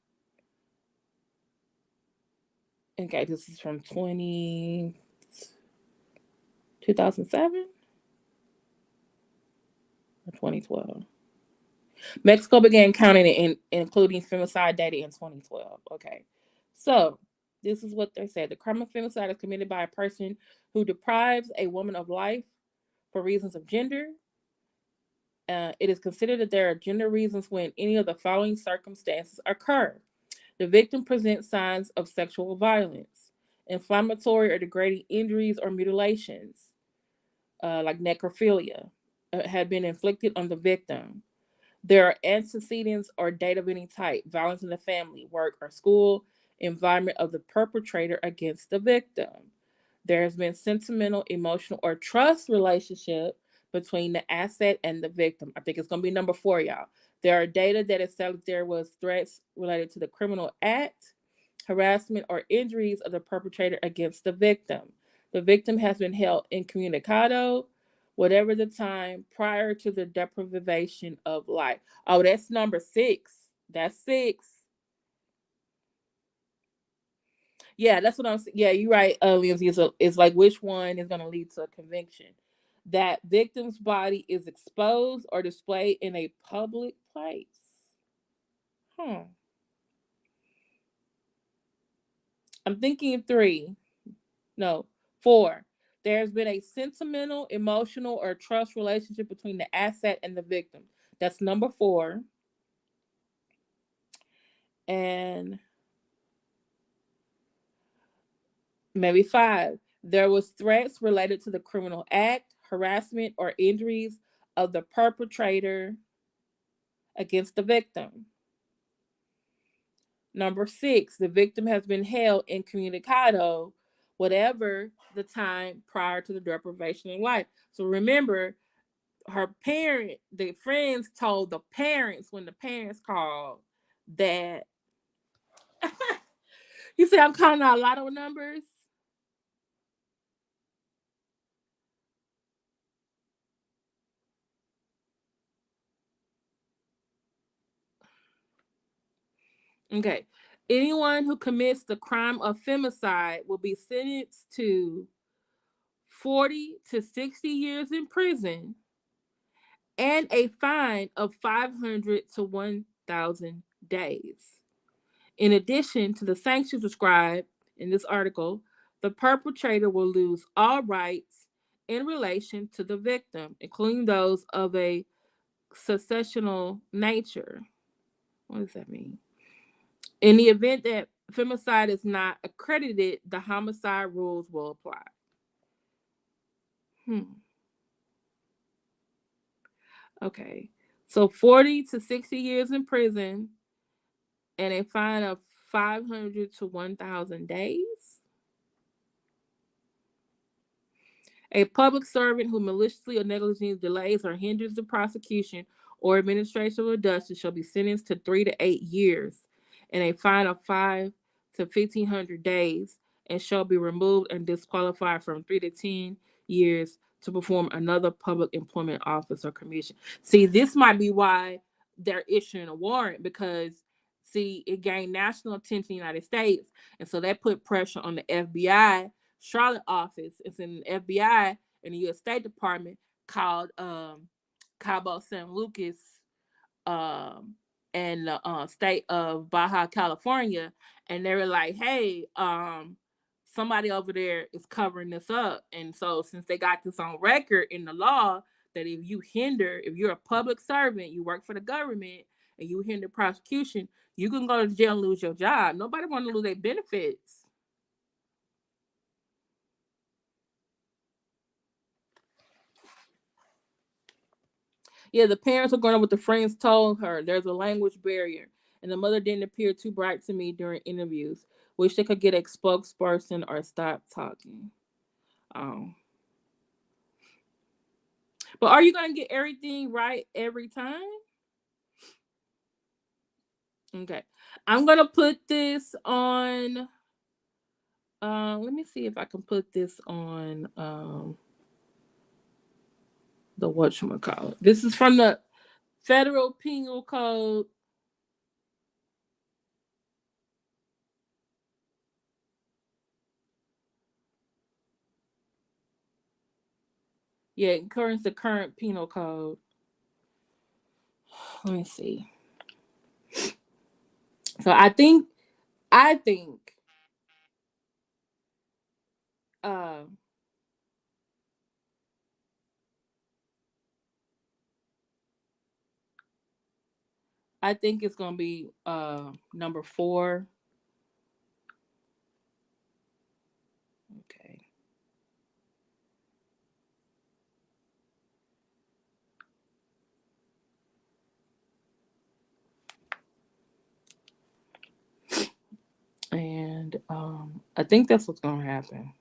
Okay, this is from 2007 or 2012. Mexico began counting it including femicide data in 2012. Okay. So, this is what they said. The crime of femicide is committed by a person who deprives a woman of life for reasons of gender. It is considered that there are gender reasons when any of the following circumstances occur. The victim presents signs of sexual violence, inflammatory or degrading injuries or mutilations, like necrophilia, had been inflicted on the victim. There are antecedents or date of any type, violence in the family, work, or school environment of the perpetrator against the victim. There has been sentimental, emotional, or trust relationship between the asset and the victim. I think it's going to be number 4, y'all. There are data that established there was threats related to the criminal act, harassment, or injuries of the perpetrator against the victim. The victim has been held incommunicado, whatever the time prior to the deprivation of life. Oh, that's number 6. That's 6. Yeah, that's what I'm saying. Yeah, you're right, Lindsay. It's like which one is going to lead to a conviction? That victim's body is exposed or displayed in a public place. Hmm. I'm thinking 3. No, 4. There's been a sentimental, emotional, or trust relationship between the asset and the victim. That's number 4. And maybe 5. There was threats related to the criminal act, harassment, or injuries of the perpetrator against the victim. Number 6, the victim has been held incommunicado, whatever the time prior to the deprivation of life. So remember, the friends told the parents when the parents called that. You see, I'm calling out a lot of numbers. Okay. Anyone who commits the crime of femicide will be sentenced to 40 to 60 years in prison and a fine of 500 to 1,000 days. In addition to the sanctions described in this article, the perpetrator will lose all rights in relation to the victim, including those of a successional nature. What does that mean? In the event that femicide is not accredited, the homicide rules will apply. Hmm. Okay. So 40 to 60 years in prison and a fine of 500 to 1,000 days. A public servant who maliciously or negligently delays or hinders the prosecution or administration of justice shall be sentenced to 3 to 8 years and a fine of 5 to 1,500 days and shall be removed and disqualified from 3 to 10 years to perform another public employment office or commission. See, this might be why they're issuing a warrant because see, it gained national attention in the United States. And so that put pressure on the FBI Charlotte office. It's in the FBI in the U.S. State Department called Cabo San Lucas um, and the state of Baja California, and they were like, "Hey, somebody over there is covering this up." And so, since they got this on record in the law that if you're a public servant, you work for the government, and you hinder prosecution, you can go to jail and lose your job. Nobody want to lose their benefits. Yeah, the parents are going up with the friends told her there's a language barrier, and the mother didn't appear too bright to me during interviews. Wish they could get a spokesperson or stop talking. Um, but are you going to get everything right every time? Okay, I'm going to put this on. Let me see if I can put this on the whatchamacallit. This is from the Federal Penal Code. Yeah, it currents the current penal code. Let me see. So I think uh I think it's gonna be number 4. Okay. And I think that's what's gonna happen.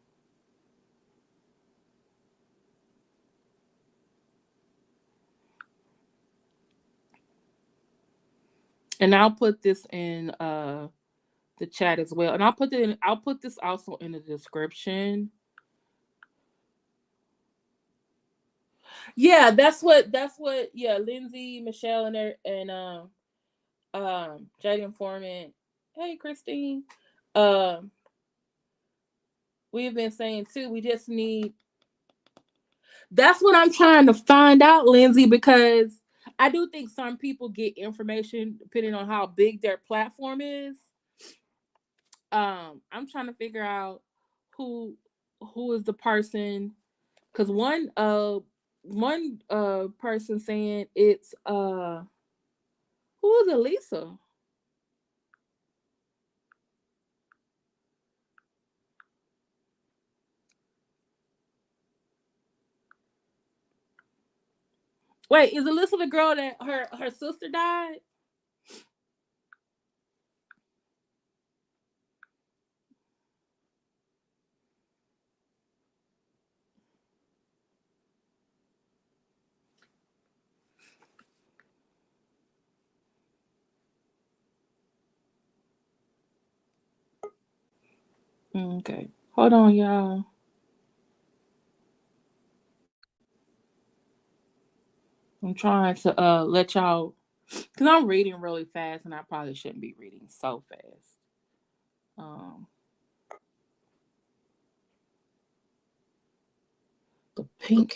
And I'll put this in the chat as well. And I'll put this also in the description. Yeah, that's what yeah, Lindsay, Michelle and Jaden Foreman. Hey Christine. Um we've been saying too, we just need that's what I'm trying to find out, Lindsay, because I do think some people get information depending on how big their platform is. I'm trying to figure out who who is the person because one person saying it's who is it, Lisa? Wait, is Alyssa the girl that her sister died? Okay, hold on, y'all. I'm trying to let y'all because I'm reading really fast and I probably shouldn't be reading so fast. Um, the pink.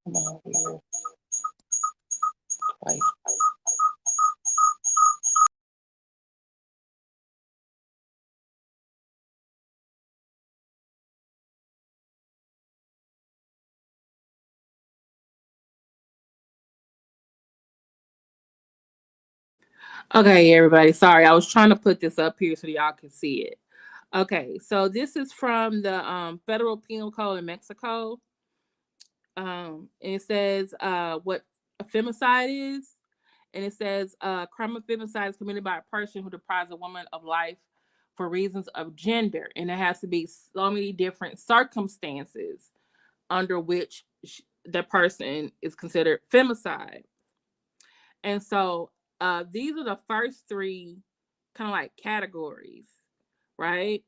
Come on here. Twice. Okay, everybody. Sorry, I was trying to put this up here so y'all can see it. Okay, so this is from the Federal Penal Code in Mexico. It says what a femicide is, and it says crime of femicide is committed by a person who deprives a woman of life for reasons of gender, and it has to be so many different circumstances under which the person is considered femicide. And so these are the first three kind of like categories, right?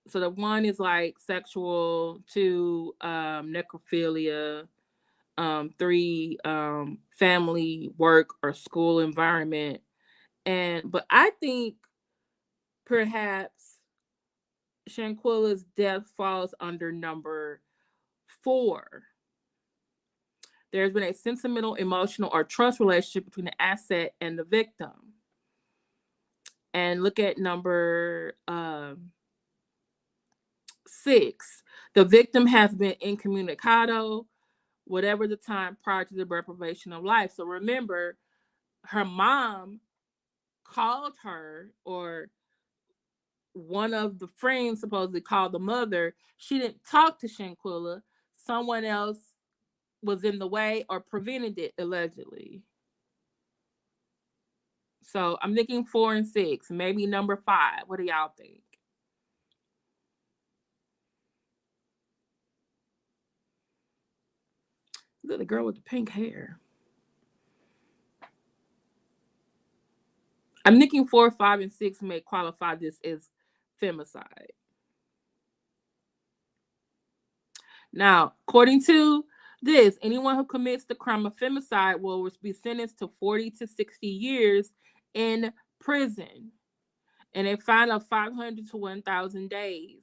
So the one is like sexual, two, necrophilia, three, family, work, or school environment. But I think perhaps Shanquella's death falls under number 4. There's been a sentimental, emotional, or trust relationship between the asset and the victim. And look at number 6. The victim has been incommunicado, whatever the time prior to the deprivation of life. So remember, her mom called her, or one of the friends supposedly called the mother. She didn't talk to Shanquella. Someone else was in the way or prevented it, allegedly. So I'm thinking 4 and 6, maybe number 5. What do y'all think? Look at the girl with the pink hair. I'm thinking 4, 5, and 6 may qualify this as femicide. Now, according to this, anyone who commits the crime of femicide will be sentenced to 40 to 60 years in prison and a fine of 500 to 1,000 days.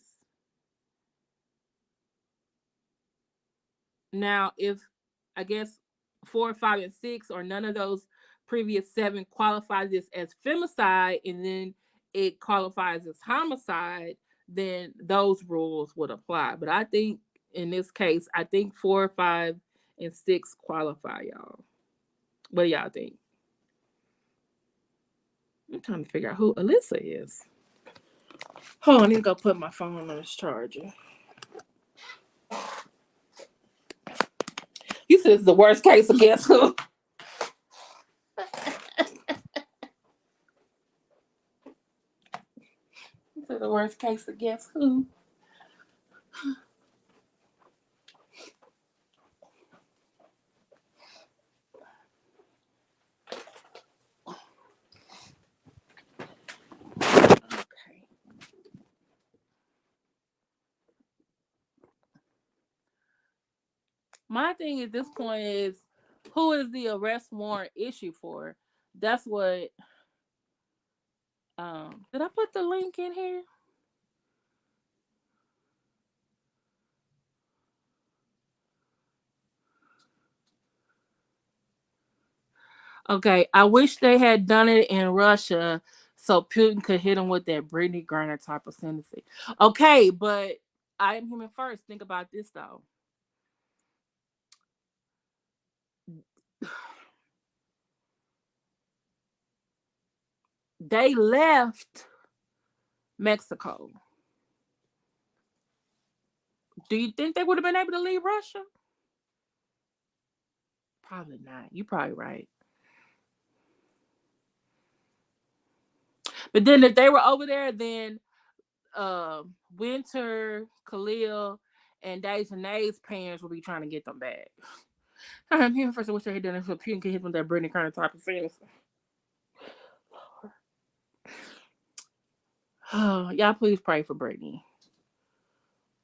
Now, if I guess 4, 5, and 6, or none of those previous 7 qualify this as femicide, and then it qualifies as homicide, then those rules would apply. But I think in this case, I think 4, 5, and 6 qualify, y'all. What do y'all think? I'm trying to figure out who Alyssa is. Hold on, I need to go put my phone on its charger. You said it's the worst case of guess who? You said the worst case of guess who? Okay. My thing at this point is, who is the arrest warrant issued for? That's what. Did I put the link in here? Okay, I wish they had done it in Russia so Putin could hit him with that Brittany Griner type of sentencing. Okay, but I am human first. Think about this though. They left Mexico. Do you think they would have been able to leave Russia? Probably not. You're probably right. But then if they were over there, then Winter, Khalil, and Dejanay's parents will be trying to get them back. I'm here first. I wish they had done it so Putin could hit them with that Brittany Griner type of things. Y'all please pray for Brittany.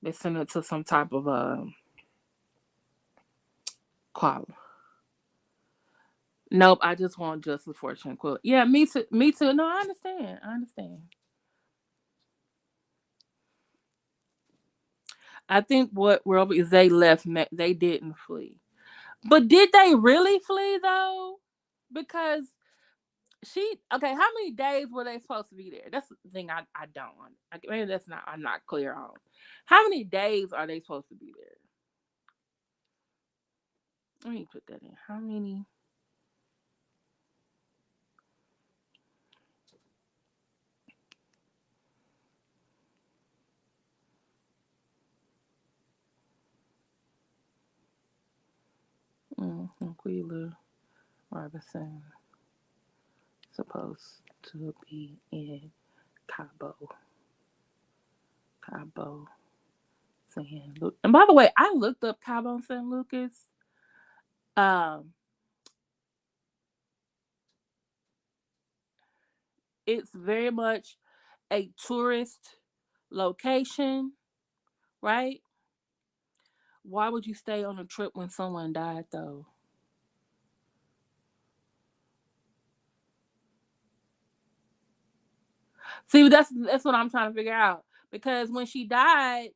They send her to some type of qual. Nope, I just want justice for Shanquella. Yeah, me too. Me too. No, I understand. I understand. I think what world is they left. They didn't flee, but did they really flee though? Because okay. How many days were they supposed to be there? That's the thing I don't. Maybe that's not. I'm not clear on. How many days are they supposed to be there? Let me put that in. How many? Shanquella Robinson supposed to be in Cabo, Cabo San Lucas. And by the way, I looked up Cabo San Lucas. Um, it's very much a tourist location, right? Why would you stay on a trip when someone died, though? See, that's what I'm trying to figure out. Because when she died,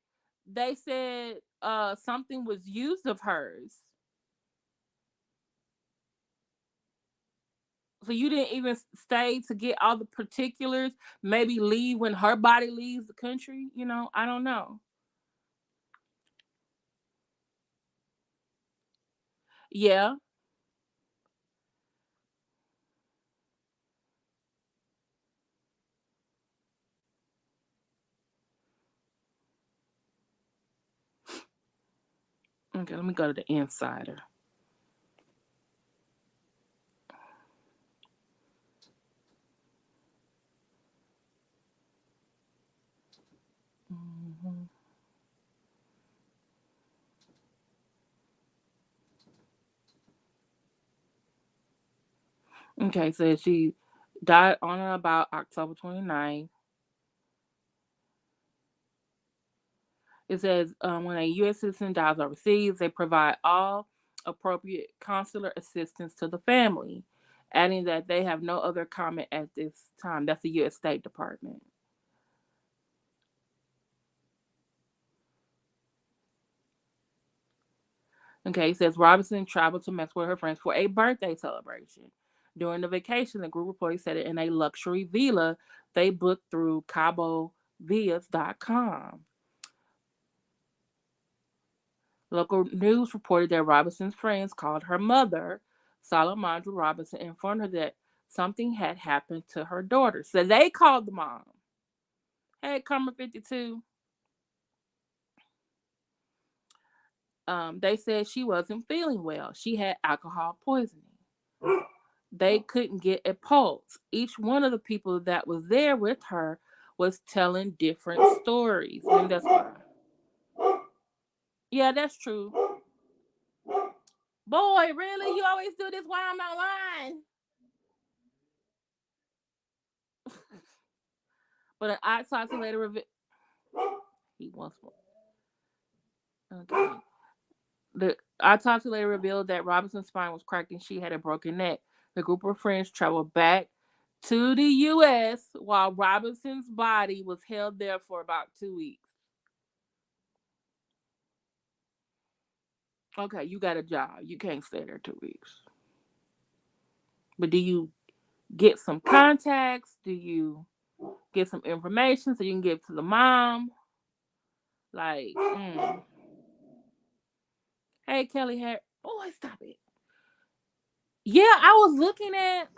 they said something was used of hers. So you didn't even stay to get all the particulars. Maybe leave when her body leaves the country. I don't know. Yeah. Okay, let me go to the insider. Mhm. Okay, so she died on or about October 29th. It says when a U.S. citizen dies overseas, they provide all appropriate consular assistance to the family, adding that they have no other comment at this time. That's the U.S. State Department. Okay, it says Robinson traveled to Mexico with her friends for a birthday celebration. During the vacation, the group reportedly stayed in a luxury villa they booked through CaboVillas.com. Local news reported that Robinson's friends called her mother, Salamandra Robinson, and informed her that something had happened to her daughter. So they called the mom. Hey, Karma 52. They said she wasn't feeling well. She had alcohol poisoning. They couldn't get a pulse. Each one of the people that was there with her was telling different stories. And that's why. Yeah, that's true. Boy, really? You always do this while I'm online? But an autopsy later revealed he wants more. Okay. The autopsy later revealed that Robinson's spine was cracked and she had a broken neck. The group of friends traveled back to the U.S. while Robinson's body was held there for about 2 weeks. Okay, you got a job. You can't stay there 2 weeks. But do you get some contacts? Do you get some information so you can give to the mom? Like, hey, Kelly Harris. Boy, stop it. Yeah, I was looking at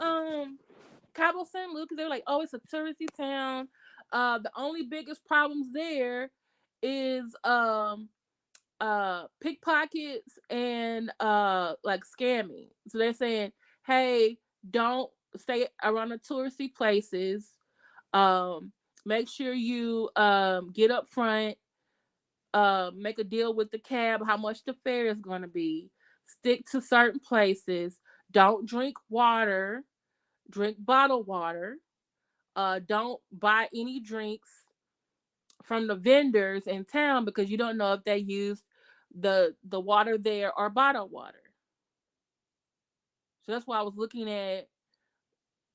Cabo San Lucas. They're like, oh, it's a touristy town. The only biggest problems there is pickpockets and like scamming. So they're saying, hey, don't stay around the touristy places. Um, make sure you get up front. Make a deal with the cab how much the fare is going to be. Stick to certain places. Don't drink water. Drink bottled water. Don't buy any drinks from the vendors in town because you don't know if they use the water there or bottled water. So that's why I was looking at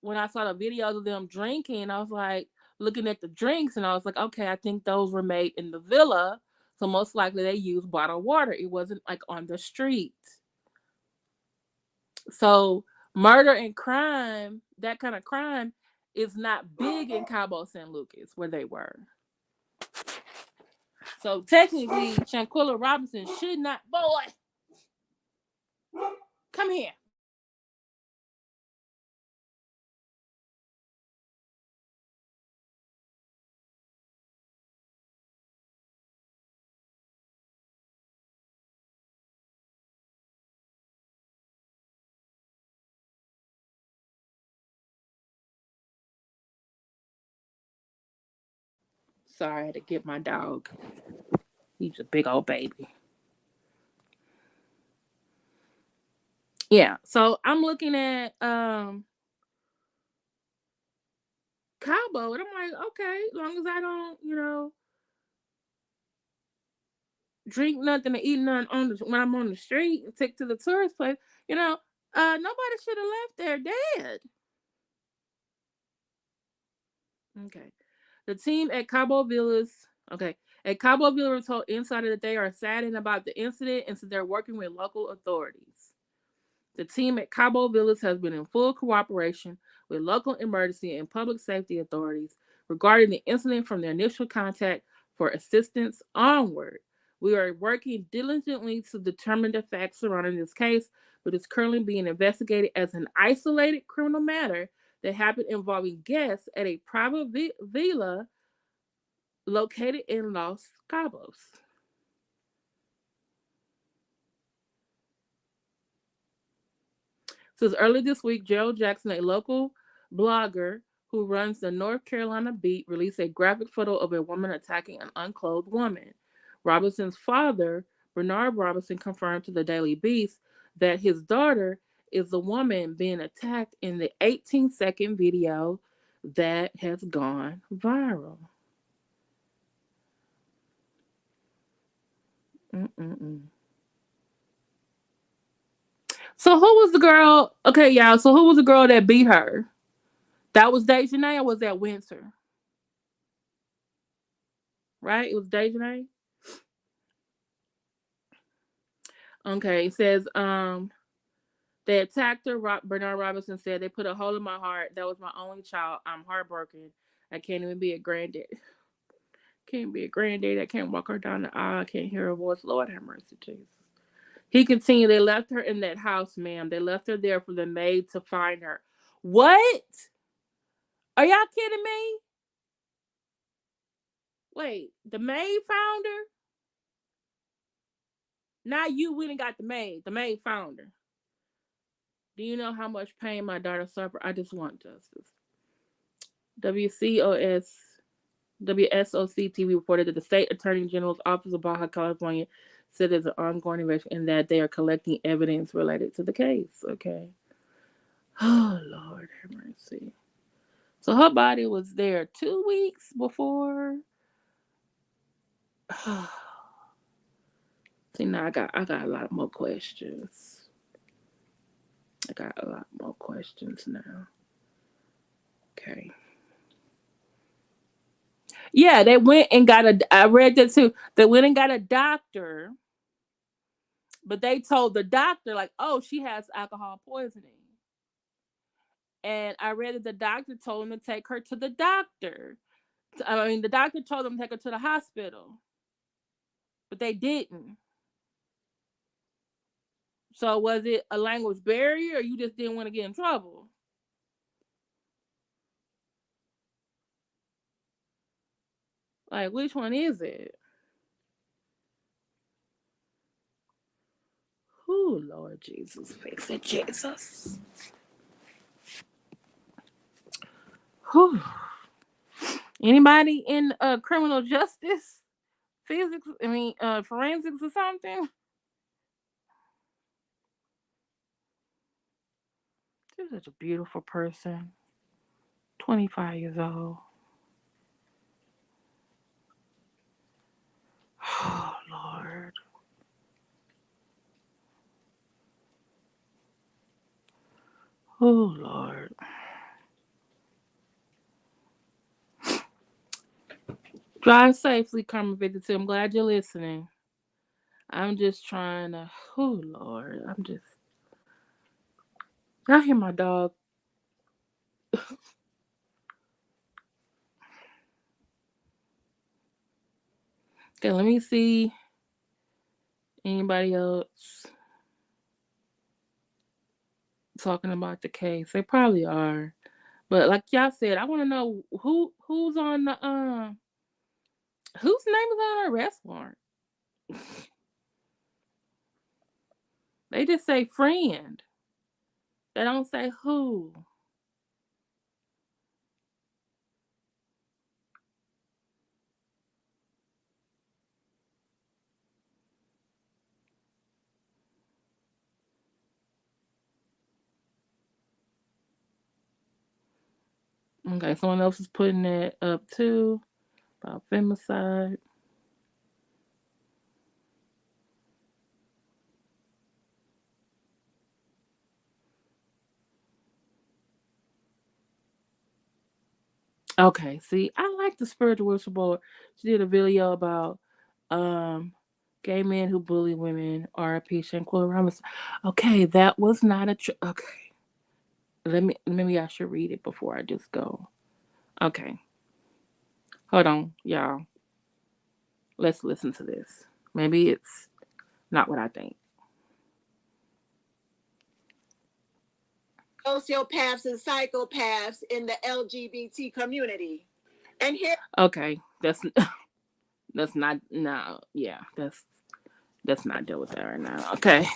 when I saw the videos of them drinking. I was like looking at the drinks and I was like, okay, I think those were made in the villa. So most likely they used bottled water. It wasn't like on the street. So murder and crime, that kind of crime, is not big in Cabo San Lucas where they were. So technically, Shanquella Robinson should not. Boy, come here. Sorry, I had to get my dog. He's a big old baby. Yeah. So I'm looking at Cabo, and I'm like, okay, as long as I don't, drink nothing or eat nothing when I'm on the street and take to the tourist place, nobody should have left there dead. Okay. The team at Cabo Villas, okay, at Cabo Villas told Insider that they are saddened about the incident and so they're working with local authorities. The team at Cabo Villas has been in full cooperation with local emergency and public safety authorities regarding the incident from the initial contact for assistance onward. We are working diligently to determine the facts surrounding this case, but it's currently being investigated as an isolated criminal matter that happened involving guests at a private villa located in Los Cabos. Since early this week, Gerald Jackson, a local blogger who runs the North Carolina beat, released a graphic photo of a woman attacking an unclothed woman. Robinson's father, Bernard Robinson, confirmed to the Daily Beast that his daughter is the woman being attacked in the 18-second video that has gone viral. Mm-mm-mm. So who was the girl? Okay, y'all. So who was the girl that beat her? That was Dejanay, or was that Winter? Right? It was Dejanay. Okay, it says they attacked her. Bernard Robinson said they put a hole in my heart. That was my only child. I'm heartbroken. I can't even be a granddad. Can't be a granddad. I can't walk her down the aisle. I can't hear her voice. Lord have mercy, Jesus. He continued. They left her in that house, ma'am. They left her there for the maid to find her. What? Are y'all kidding me? Wait, the maid found her? Now you went and got the maid. The maid found her. Do you know how much pain my daughter suffered? I just want justice. WCOS WSOC TV reported that the state attorney general's office of Baja California said there's an ongoing investigation and that they are collecting evidence related to the case. Okay. Oh Lord have mercy. So her body was there 2 weeks before. See, now I got a lot more questions. I got a lot more questions now. Okay. Yeah, they went and got I read that too. They went and got a doctor, but they told the doctor, like, oh, she has alcohol poisoning. And I read that the doctor told them to take her to the doctor. I mean, the doctor told them to take her to the hospital, but they didn't. So was it a language barrier or you just didn't want to get in trouble? Like, which one is it? Oh, Lord Jesus, fix it, Jesus. Whew. Anybody in criminal justice, physics? I mean, forensics or something? She's such a beautiful person. 25 years old. Oh, Lord. Oh, Lord. Drive safely, Karma 52. I'm glad you're listening. I'm just trying to. Oh, Lord. I'm just. I hear my dog. Okay, let me see anybody else talking about the case. They probably are. But like y'all said, I want to know who's on the whose name is on the arrest warrant. They just say friend. They don't say who. Okay, someone else is putting that up too about femicide. Okay, see, I like the spiritual whistleblower. She did a video about um gay men who bully women. R.I.P. Shanquella Robinson. Okay, that was not a okay. Maybe I should read it before I just go. Okay, hold on, y'all. Let's listen to this. Maybe it's not what I think. Sociopaths and psychopaths in the LGBT community. And here okay, that's not no, yeah, that's not deal with that right now. Okay.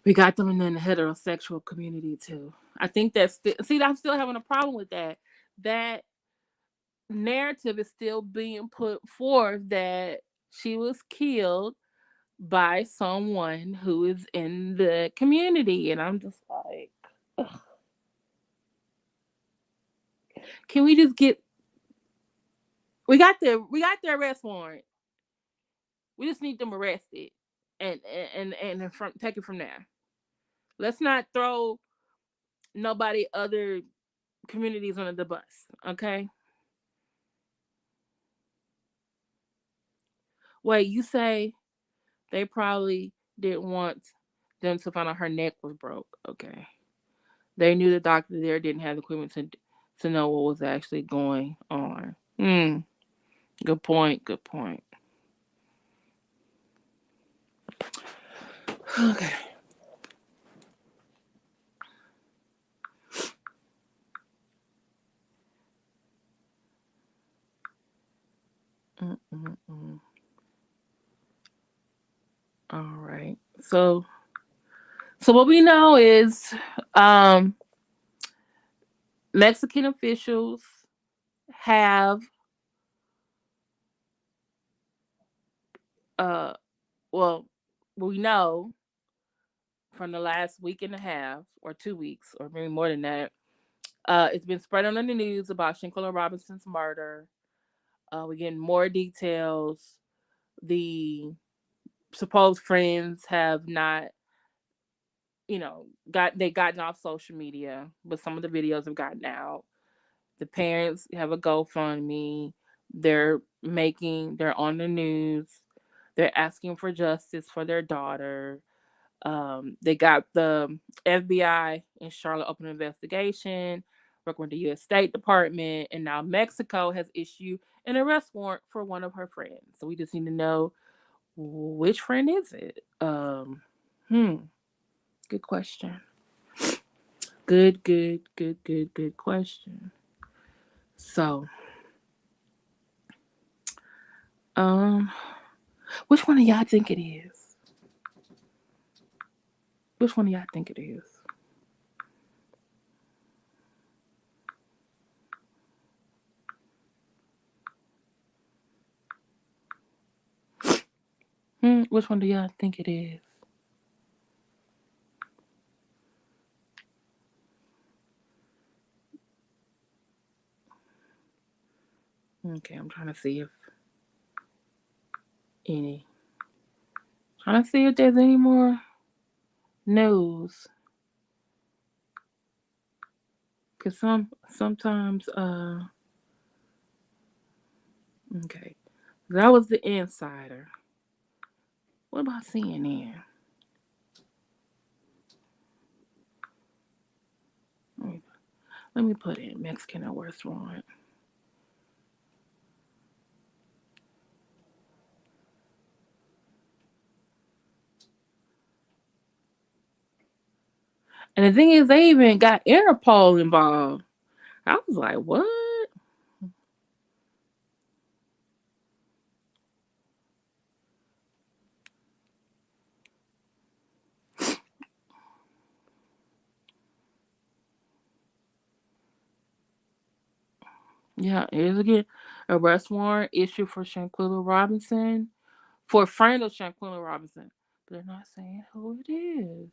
We got them in the heterosexual community too. I think that's see, I'm still having a problem with that. That narrative is still being put forth that she was killed by someone who is in the community, and I'm just like, ugh. Can we just get? We got the arrest warrant. We just need them arrested, and from take it from there. Let's not throw nobody other communities under the bus. Okay. Wait, you say they probably didn't want them to find out her neck was broke. Okay. They knew the doctor there didn't have the equipment to know what was actually going on. Hmm. Good point. Good point. Okay. Mm-mm-mm. All right. So what we know is, um, Mexican officials have, uh, well, we know from the last week and a half or 2 weeks or maybe more than that, it's been spread on the news about Shanquella Robinson's murder. We're getting more details. The supposed friends have not, gotten off social media, but some of the videos have gotten out. The parents have a GoFundMe. They're on the news. They're asking for justice for their daughter. They got the FBI in Charlotte open an investigation, working with the U.S. State Department, and now Mexico has issued an arrest warrant for one of her friends. So we just need to know which friend is it. Hmm. Good question. Good question. So, um, which one of y'all think it is? Which one of y'all think it is? Which one do y'all think it is? Okay, I'm trying to see if any. Trying to see if there's any more news. Cause sometimes Okay. That was the Insider. What about CNN? Let me, let me put in Mexican arrest warrant. And the thing is, they even got Interpol involved. I was like, what? Yeah, here's again. Arrest warrant issued for Shanquella Robinson. For a friend of Shanquella Robinson. But they're not saying who it is.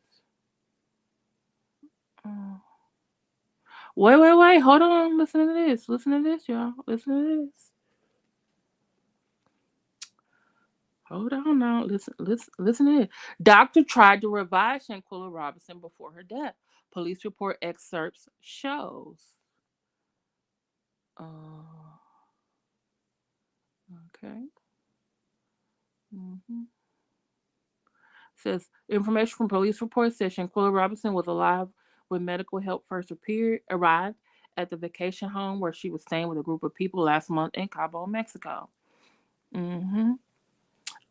Oh. Wait. Hold on. Listen to this. Listen to this, y'all. Listen to this. Hold on now. Listen to it. Doctor tried to revive Shanquella Robinson before her death. Police report excerpts shows. Uh, okay. hmm Says information from police reports says Shanquella Robinson was alive when medical help first arrived at the vacation home where she was staying with a group of people last month in Cabo, Mexico. hmm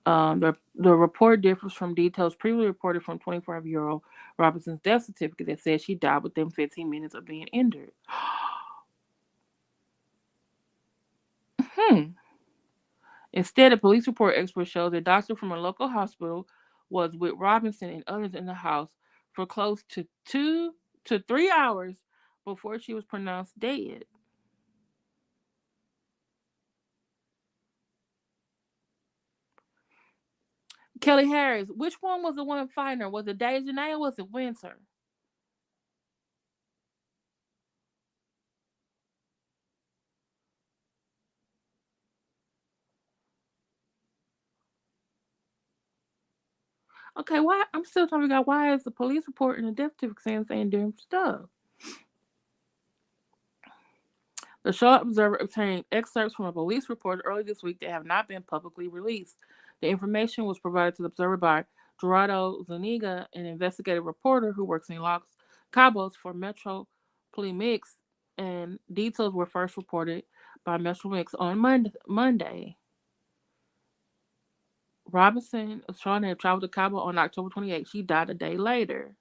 the report differs from details previously reported from 25-year-old Robinson's death certificate that says she died within 15 minutes of being injured. hmm. Instead, a police report expert shows a doctor from a local hospital was with Robinson and others in the house for close to 2 to 3 hours before she was pronounced dead. Kelly Harris, which one was the one fighting her? Was it Dejanay or was it Winter? Okay, why? I'm still trying to figure out why is the police report and the death certificate saying different stuff. The Charlotte Observer obtained excerpts from a police report early this week that have not been publicly released. The information was provided to the Observer by Gerardo Zuniga, an investigative reporter who works in Los Cabos for Metro Mix, and details were first reported by Metro Mix on Monday. Robinson Shawnee traveled to Cabo on October 28th. She died a day later.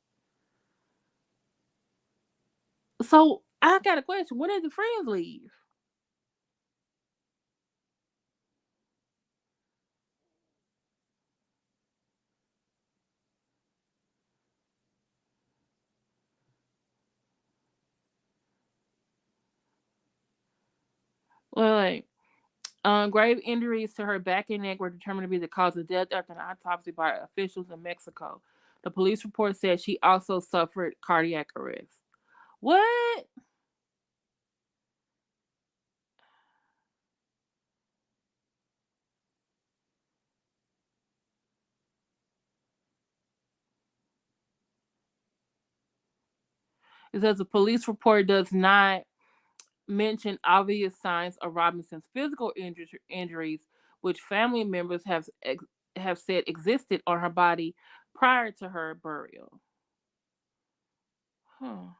So I got a question. When did the friends leave? Well, like, grave injuries to her back and neck were determined to be the cause of death after an autopsy by officials in Mexico. The police report said she also suffered cardiac arrest. What? It says the police report does not mention obvious signs of Robinson's physical injuries, which family members have said existed on her body prior to her burial. Huh.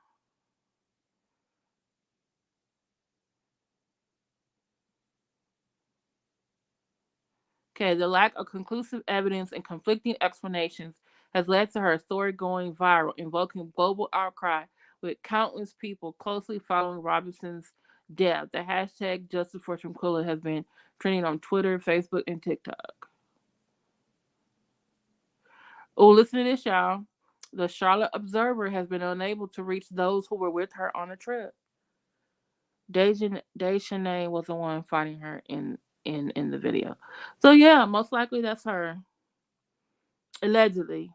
Okay, the lack of conclusive evidence and conflicting explanations has led to her story going viral, invoking global outcry with countless people closely following Robinson's death. The hashtag Justice for Tranquilla has been trending on Twitter, Facebook, and TikTok. Oh, listen to this, y'all. The Charlotte Observer has been unable to reach those who were with her on the trip. Dejanay was the one fighting her in the video. So yeah, most likely that's her. Allegedly.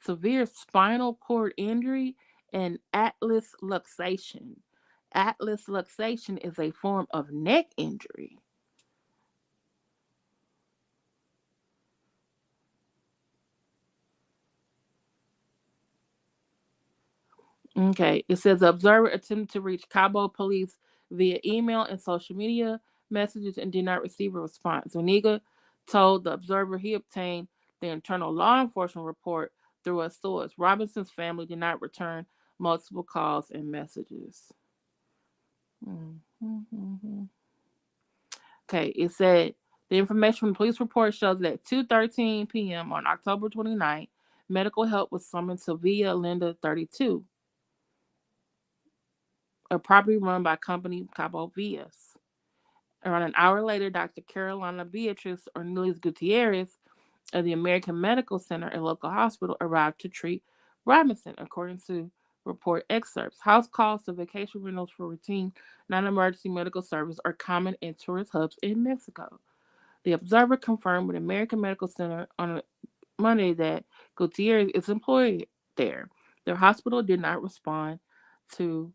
Severe spinal cord injury, and atlas luxation. Atlas luxation is a form of neck injury. Okay, it says the observer attempted to reach Cabo police via email and social media messages and did not receive a response. Zuniga told the observer he obtained the internal law enforcement report through a source. Robinson's family did not return multiple calls and messages. Mm-hmm. Okay, it said the information from the police report shows that at 2:13 p.m. on October 29th, medical help was summoned to Villa Linda 32, a property run by company Cabo Villas. Around an hour later, Dr. Carolina Beatrice Ornelas Gutierrez of the American Medical Center, a local hospital, arrived to treat Robinson, according to report excerpts. House calls to vacation rentals for routine non-emergency medical service are common in tourist hubs in Mexico. The Observer confirmed with American Medical Center on Monday that Gutierrez is employed there. Their hospital did not respond to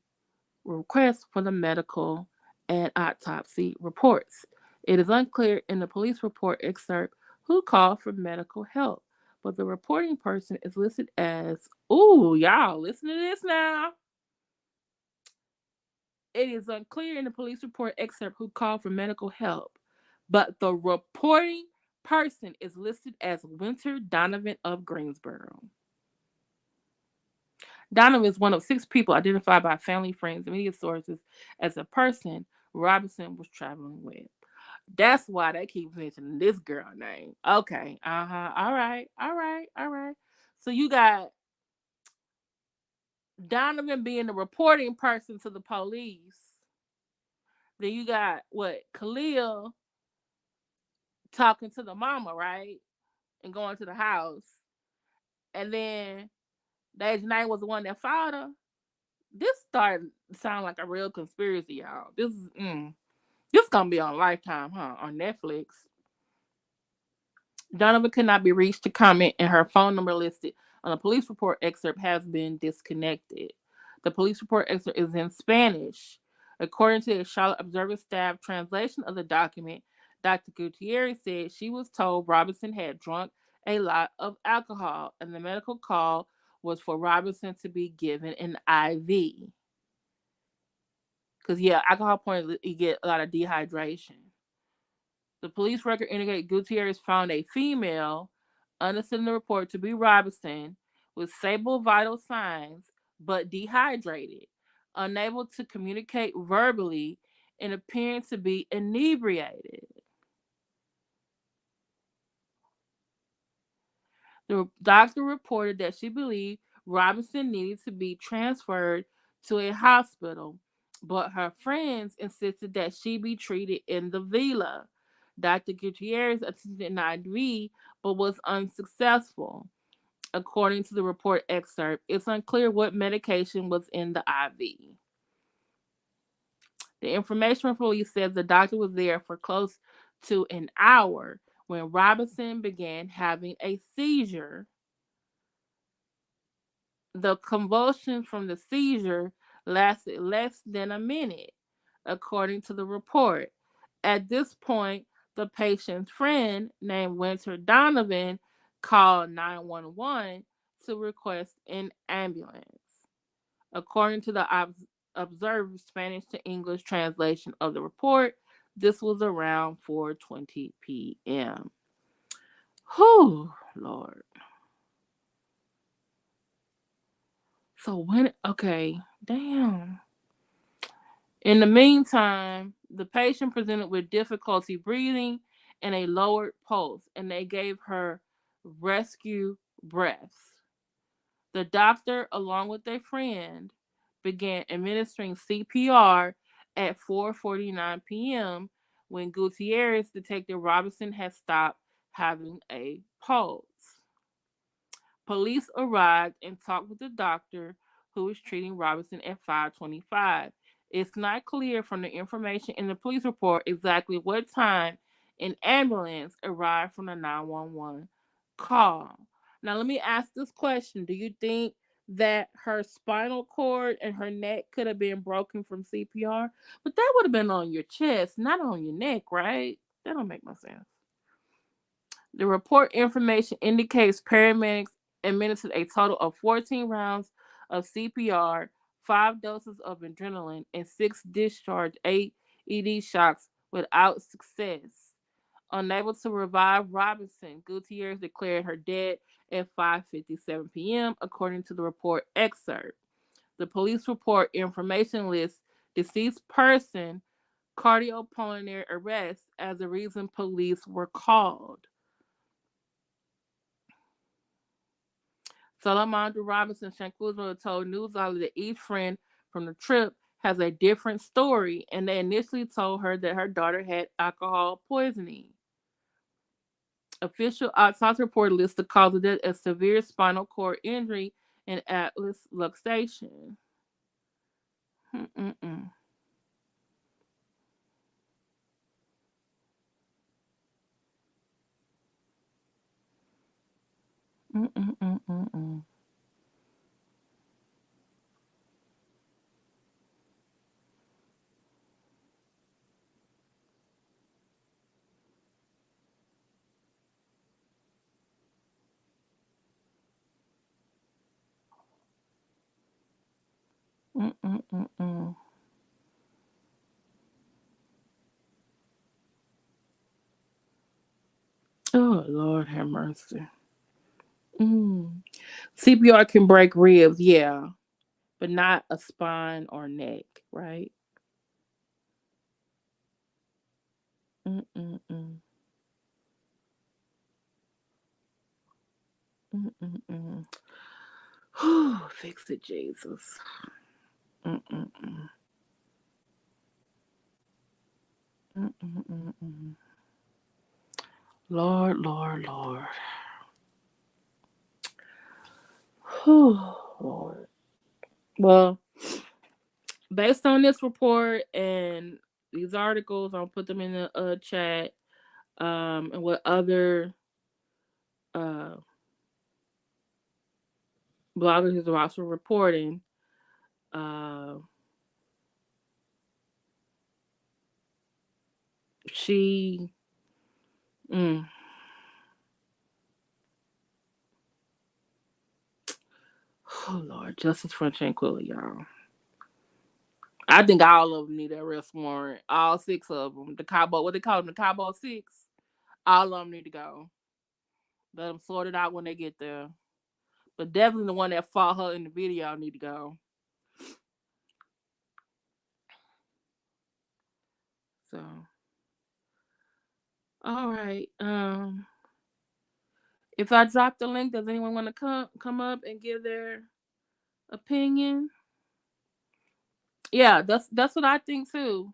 requests for the medical and autopsy reports. It is unclear in the police report excerpt who called for medical help, but the reporting person is listed as, ooh, y'all, listen to this now. It is unclear in the police report excerpt who called for medical help, but the reporting person is listed as Winter Donovan of Greensboro. Donovan is one of 6 people identified by family, friends, and media sources as the person Robinson was traveling with. That's why they keep mentioning this girl name. Okay. Uh-huh. All right. All right. All right. So you got Donovan being the reporting person to the police. Then you got what? Khalil talking to the mama, right? And going to the house. And then that name was the one that fought her. This started to sound like a real conspiracy, y'all. This gonna be on Lifetime, huh? On Netflix. Donovan could not be reached to comment, and her phone number listed on the police report excerpt has been disconnected. The police report excerpt is in Spanish. According to the Charlotte Observer staff translation of the document, Dr. Gutierrez said she was told Robinson had drunk a lot of alcohol, and the medical call was for Robinson to be given an IV. Because, yeah, alcohol poisoning, you get a lot of dehydration. The police record indicated Gutierrez found a female, understood in the report to be Robinson, with stable vital signs but dehydrated, unable to communicate verbally, and appearing to be inebriated. The doctor reported that she believed Robinson needed to be transferred to a hospital, but her friends insisted that she be treated in the villa. Dr. Gutierrez attempted an IV but was unsuccessful. According to the report excerpt, it's unclear what medication was in the IV. The information from police says the doctor was there for close to an hour when Robinson began having a seizure. The convulsions from the seizure lasted less than a minute, according to the report. At this point, the patient's friend, named Winter Donovan, called 911 to request an ambulance. According to the observed Spanish to English translation of the report, this was around 4:20 p.m. Whew, Lord. So when okay, damn. In the meantime, the patient presented with difficulty breathing and a lowered pulse, and they gave her rescue breaths. The doctor, along with a friend, began administering CPR at 4:49 p.m. when Gutierrez detected Robinson had stopped having a pulse. Police arrived and talked with the doctor who was treating Robinson at 5:25. It's not clear from the information in the police report exactly what time an ambulance arrived from the 911 call. Now, let me ask this question. Do you think that her spinal cord and her neck could have been broken from CPR? But that would have been on your chest, not on your neck, right? That don't make no sense. The report information indicates paramedics administered a total of 14 rounds of CPR, 5 doses of adrenaline, and 6 discharged AED shocks without success. Unable to revive Robinson, Gutierrez declared her dead at 5:57 p.m., according to the report excerpt. The police report information lists deceased person cardiopulmonary arrest as the reason police were called. Salamandra Robinson Shanquella told news outlet that each friend from the trip has a different story, and they initially told her that her daughter had alcohol poisoning. Official autopsy report lists the cause of death as severe spinal cord injury and atlas luxation. Mm-mm-mm. Mm-mm-mm-mm-mm. Mm-mm-mm-mm. Oh, Lord have mercy. Mm. CPR can break ribs, yeah, but not a spine or neck, right? Mm-mm-mm. Mm-mm-mm. Fix it, Jesus. Mm-mm-mm. Mm-mm-mm-mm. Lord, Lord, Lord. Lord. Well, based on this report and these articles, I'll put them in the chat. And what other uh, bloggers are also reporting. Uh, she, mm, oh Lord, justice for Shanquella, y'all. I think all of them need an arrest warrant. All 6 of them. The Cabo, what they call them, the Cabo 6. All of them need to go. Let them sort it out when they get there. But definitely the one that fought her in the video need to go. So, all right. If I drop the link, does anyone want to come up and give their opinion? Yeah, that's what I think too.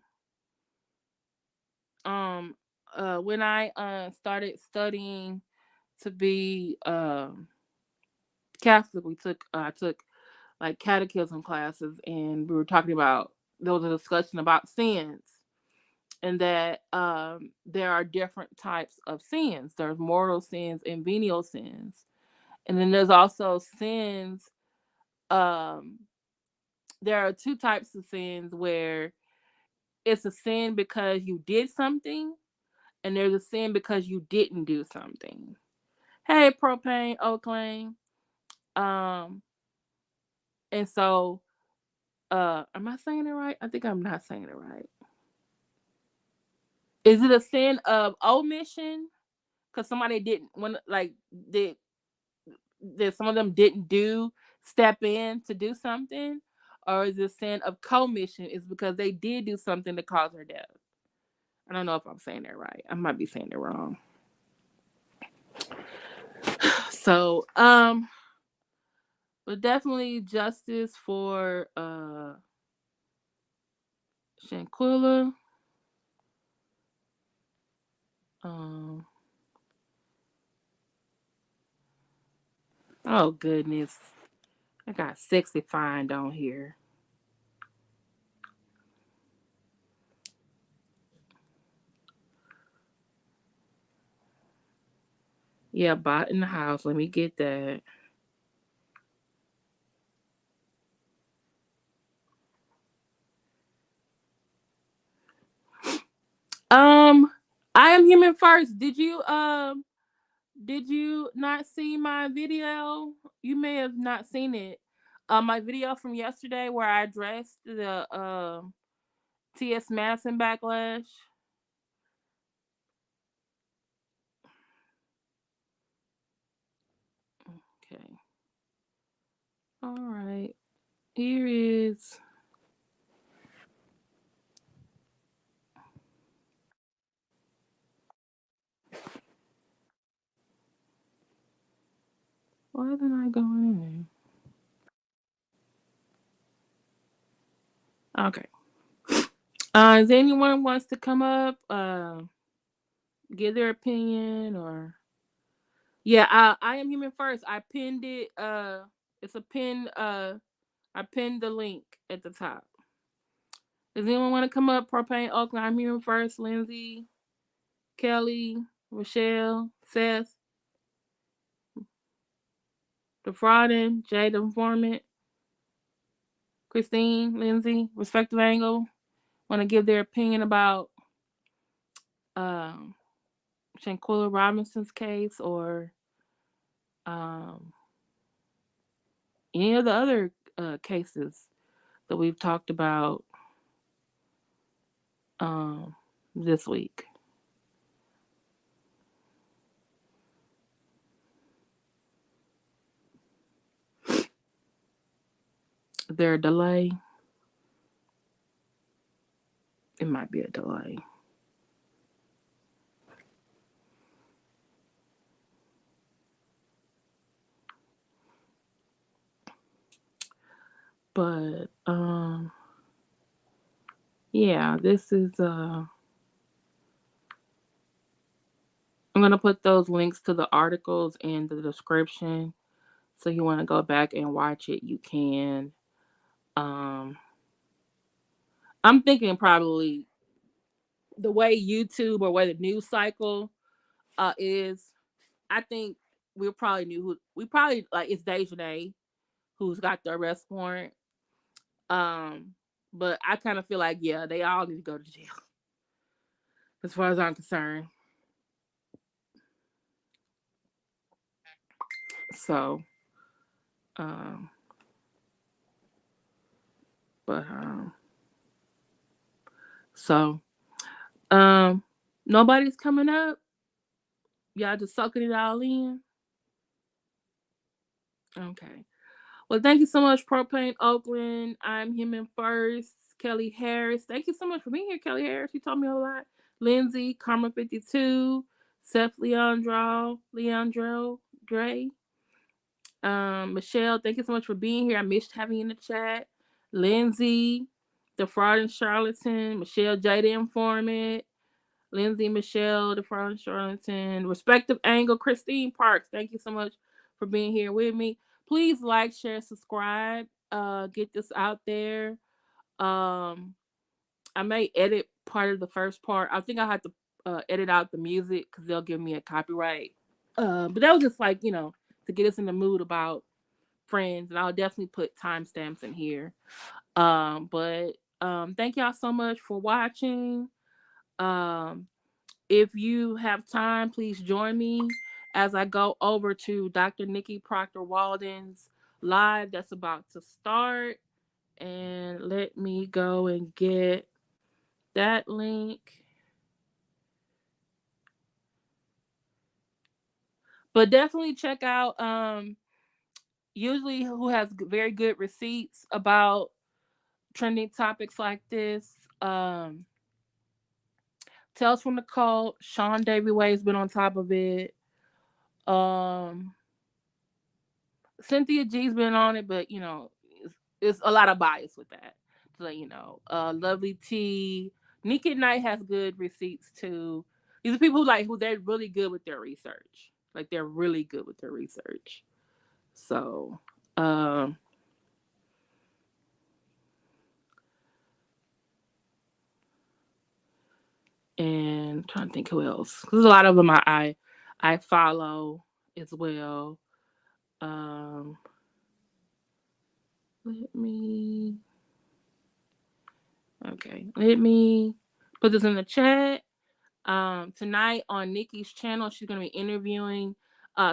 Um, when I started studying to be Catholic, I took like catechism classes, and we were talking about, there was a discussion about sins, and that there are different types of sins. There's mortal sins and venial sins, and then there's also sins. Um, there are 2 types of sins where it's a sin because you did something, and there's a sin because you didn't do something. Hey, Propane Oakland. Um, and so, am I saying it right? I think I'm not saying it right. Is it a sin of omission? Because somebody didn't when like did that some of them didn't do step in to do something, or is it a sin of commission? Is because they did do something to cause her death. I don't know if I'm saying that right. I might be saying it wrong. So, but definitely justice for Shanquilla. Um, oh goodness, I got sexy find on here. Yeah, bought in the house. Let me get that. Um, I am human first. Did you not see my video? You may have not seen it. My video from yesterday where I addressed the T.S. Madison backlash. Okay. All right. Here is. Why isn't I going in there? Okay. Is anyone wants to come up, give their opinion or yeah, I am human first. I pinned it. It's a pin. I pinned the link at the top. Does anyone want to come up? Propane Oakland. I'm human first. Lindsay, Kelly, Rochelle, Seth, Defrauding, Jay the Informant, Christine, Lindsay, respective angle. Want to give their opinion about um Shanquella Robinson's case or um any of the other cases that we've talked about um, this week. Is there a delay? It might be a delay. But yeah, this is I'm gonna put those links to the articles in the description. So you want to go back and watch it, you can. Um I'm thinking probably the way YouTube or way the news cycle is, I think we probably like it's Dejanay who's got the arrest warrant. Um, but I kind of feel like yeah, they all need to go to jail as far as I'm concerned. So, um, but so um, nobody's coming up. Y'all just sucking it all in. Okay. Well, thank you so much, Propane Oakland. I'm Human First. Kelly Harris. Thank you so much for being here, Kelly Harris. You taught me a lot. Lindsay, Karma52, Seth Leandro, Dre. Michelle, thank you so much for being here. I missed having you in the chat. Lindsay, the fraud and charlatan, Michelle J the informant, Lindsay, Michelle, the fraud and charlatan, respective angle, Christine Parks. Thank you so much for being here with me. Please like, share, subscribe. Get this out there. Um, I may edit part of the first part. I think I have to edit out the music because they'll give me a copyright. But that was just like to get us in the mood about friends, and I'll definitely put timestamps in here. But thank y'all so much for watching. Um, if you have time, please join me as I go over to Dr. Nikki Proctor Walden's live that's about to start. And let me go and get that link. But definitely check out usually who has very good receipts about trending topics like this. Tales from the Cult. Sean Davy Way's been on top of it. Um, Cynthia G's been on it, but it's a lot of bias with that. So Lovely T, Nika Knight has good receipts too. These are people who they're really good with their research. Like they're really good with their research. So, um, and I'm trying to think who else. There's a lot of them I follow as well. Um, let me let me put this in the chat. Tonight on Nikki's channel, she's gonna be interviewing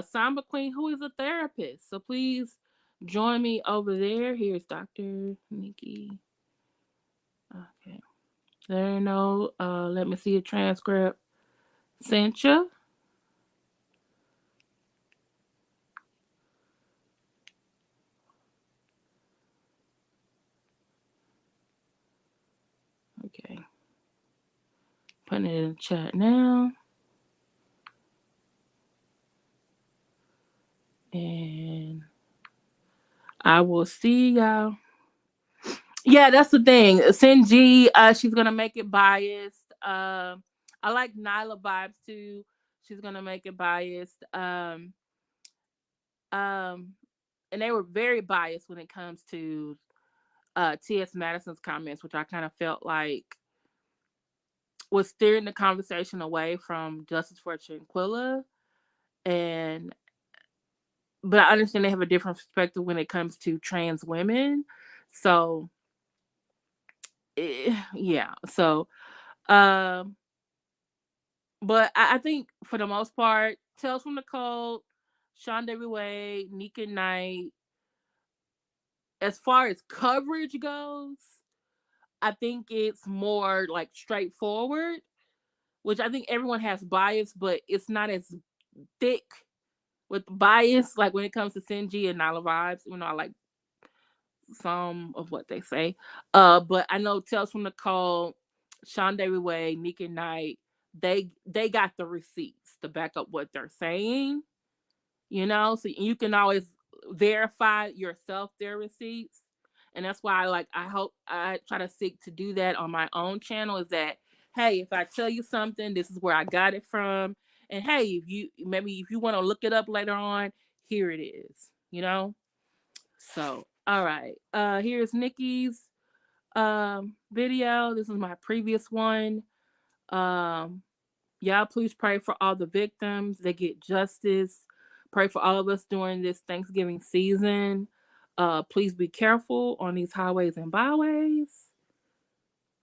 Samba Queen, who is a therapist. So please Join me over there. Here's Dr. Nikki. Okay. There you know. Let me see a transcript. Sent you. Okay. Putting it in the chat now. And I will see y'all. Yeah, that's the thing. Sinji, she's gonna make it biased. I like Nyla vibes too. She's gonna make it biased. Um, and they were very biased when it comes to T.S. Madison's comments, which I kind of felt like was steering the conversation away from justice for Shanquella. And but I understand they have a different perspective when it comes to trans women. So yeah. So um but I think for the most part, Tales from the Cold, Shonda Rhimes, Nika Knight, as far as coverage goes, I think it's more like straightforward, which I think everyone has bias, but it's not as thick with bias like when it comes to Sinji and Nyla vibes. You know, I like some of what they say. But I know Tales from the Cold, Shonda Rhimes, Nika Knight, they got the receipts to back up what they're saying. You know, so you can always verify yourself their receipts. And that's why I hope I try to seek to do that on my own channel, is that hey, if I tell you something, this is where I got it from. And hey, if you want to look it up later on, here it is, you know? So all right. Here's Nikki's video. This is my previous one. Um Y'all, please pray for all the victims. They get justice. Pray for all of us during this Thanksgiving season. Please be careful on these highways and byways.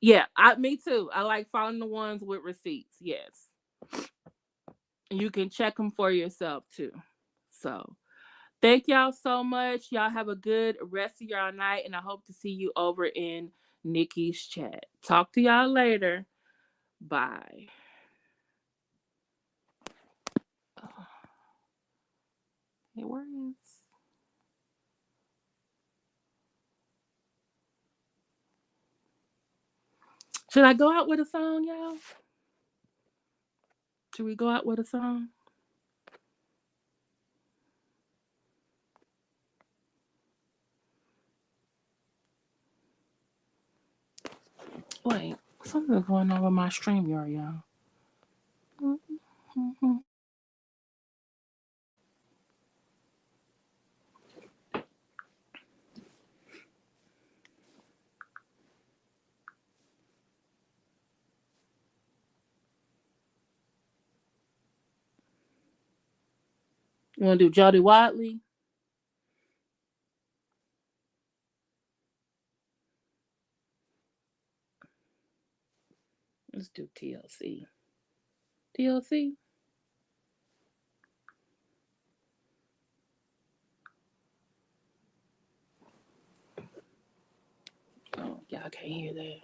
Yeah, me too. I like following the ones with receipts. Yes, you can check them for yourself too. So, thank y'all so much. Y'all have a good rest of y'all night, and I hope to see you over in Nikki's chat. Talk to y'all later. Bye. Hey, where is? Should I go out with a song, y'all? Should we go out with a song? Wait, something's going on with my StreamYard, y'all. You want to do Jody Watley? Let's do TLC. TLC? Oh, y'all can't hear that.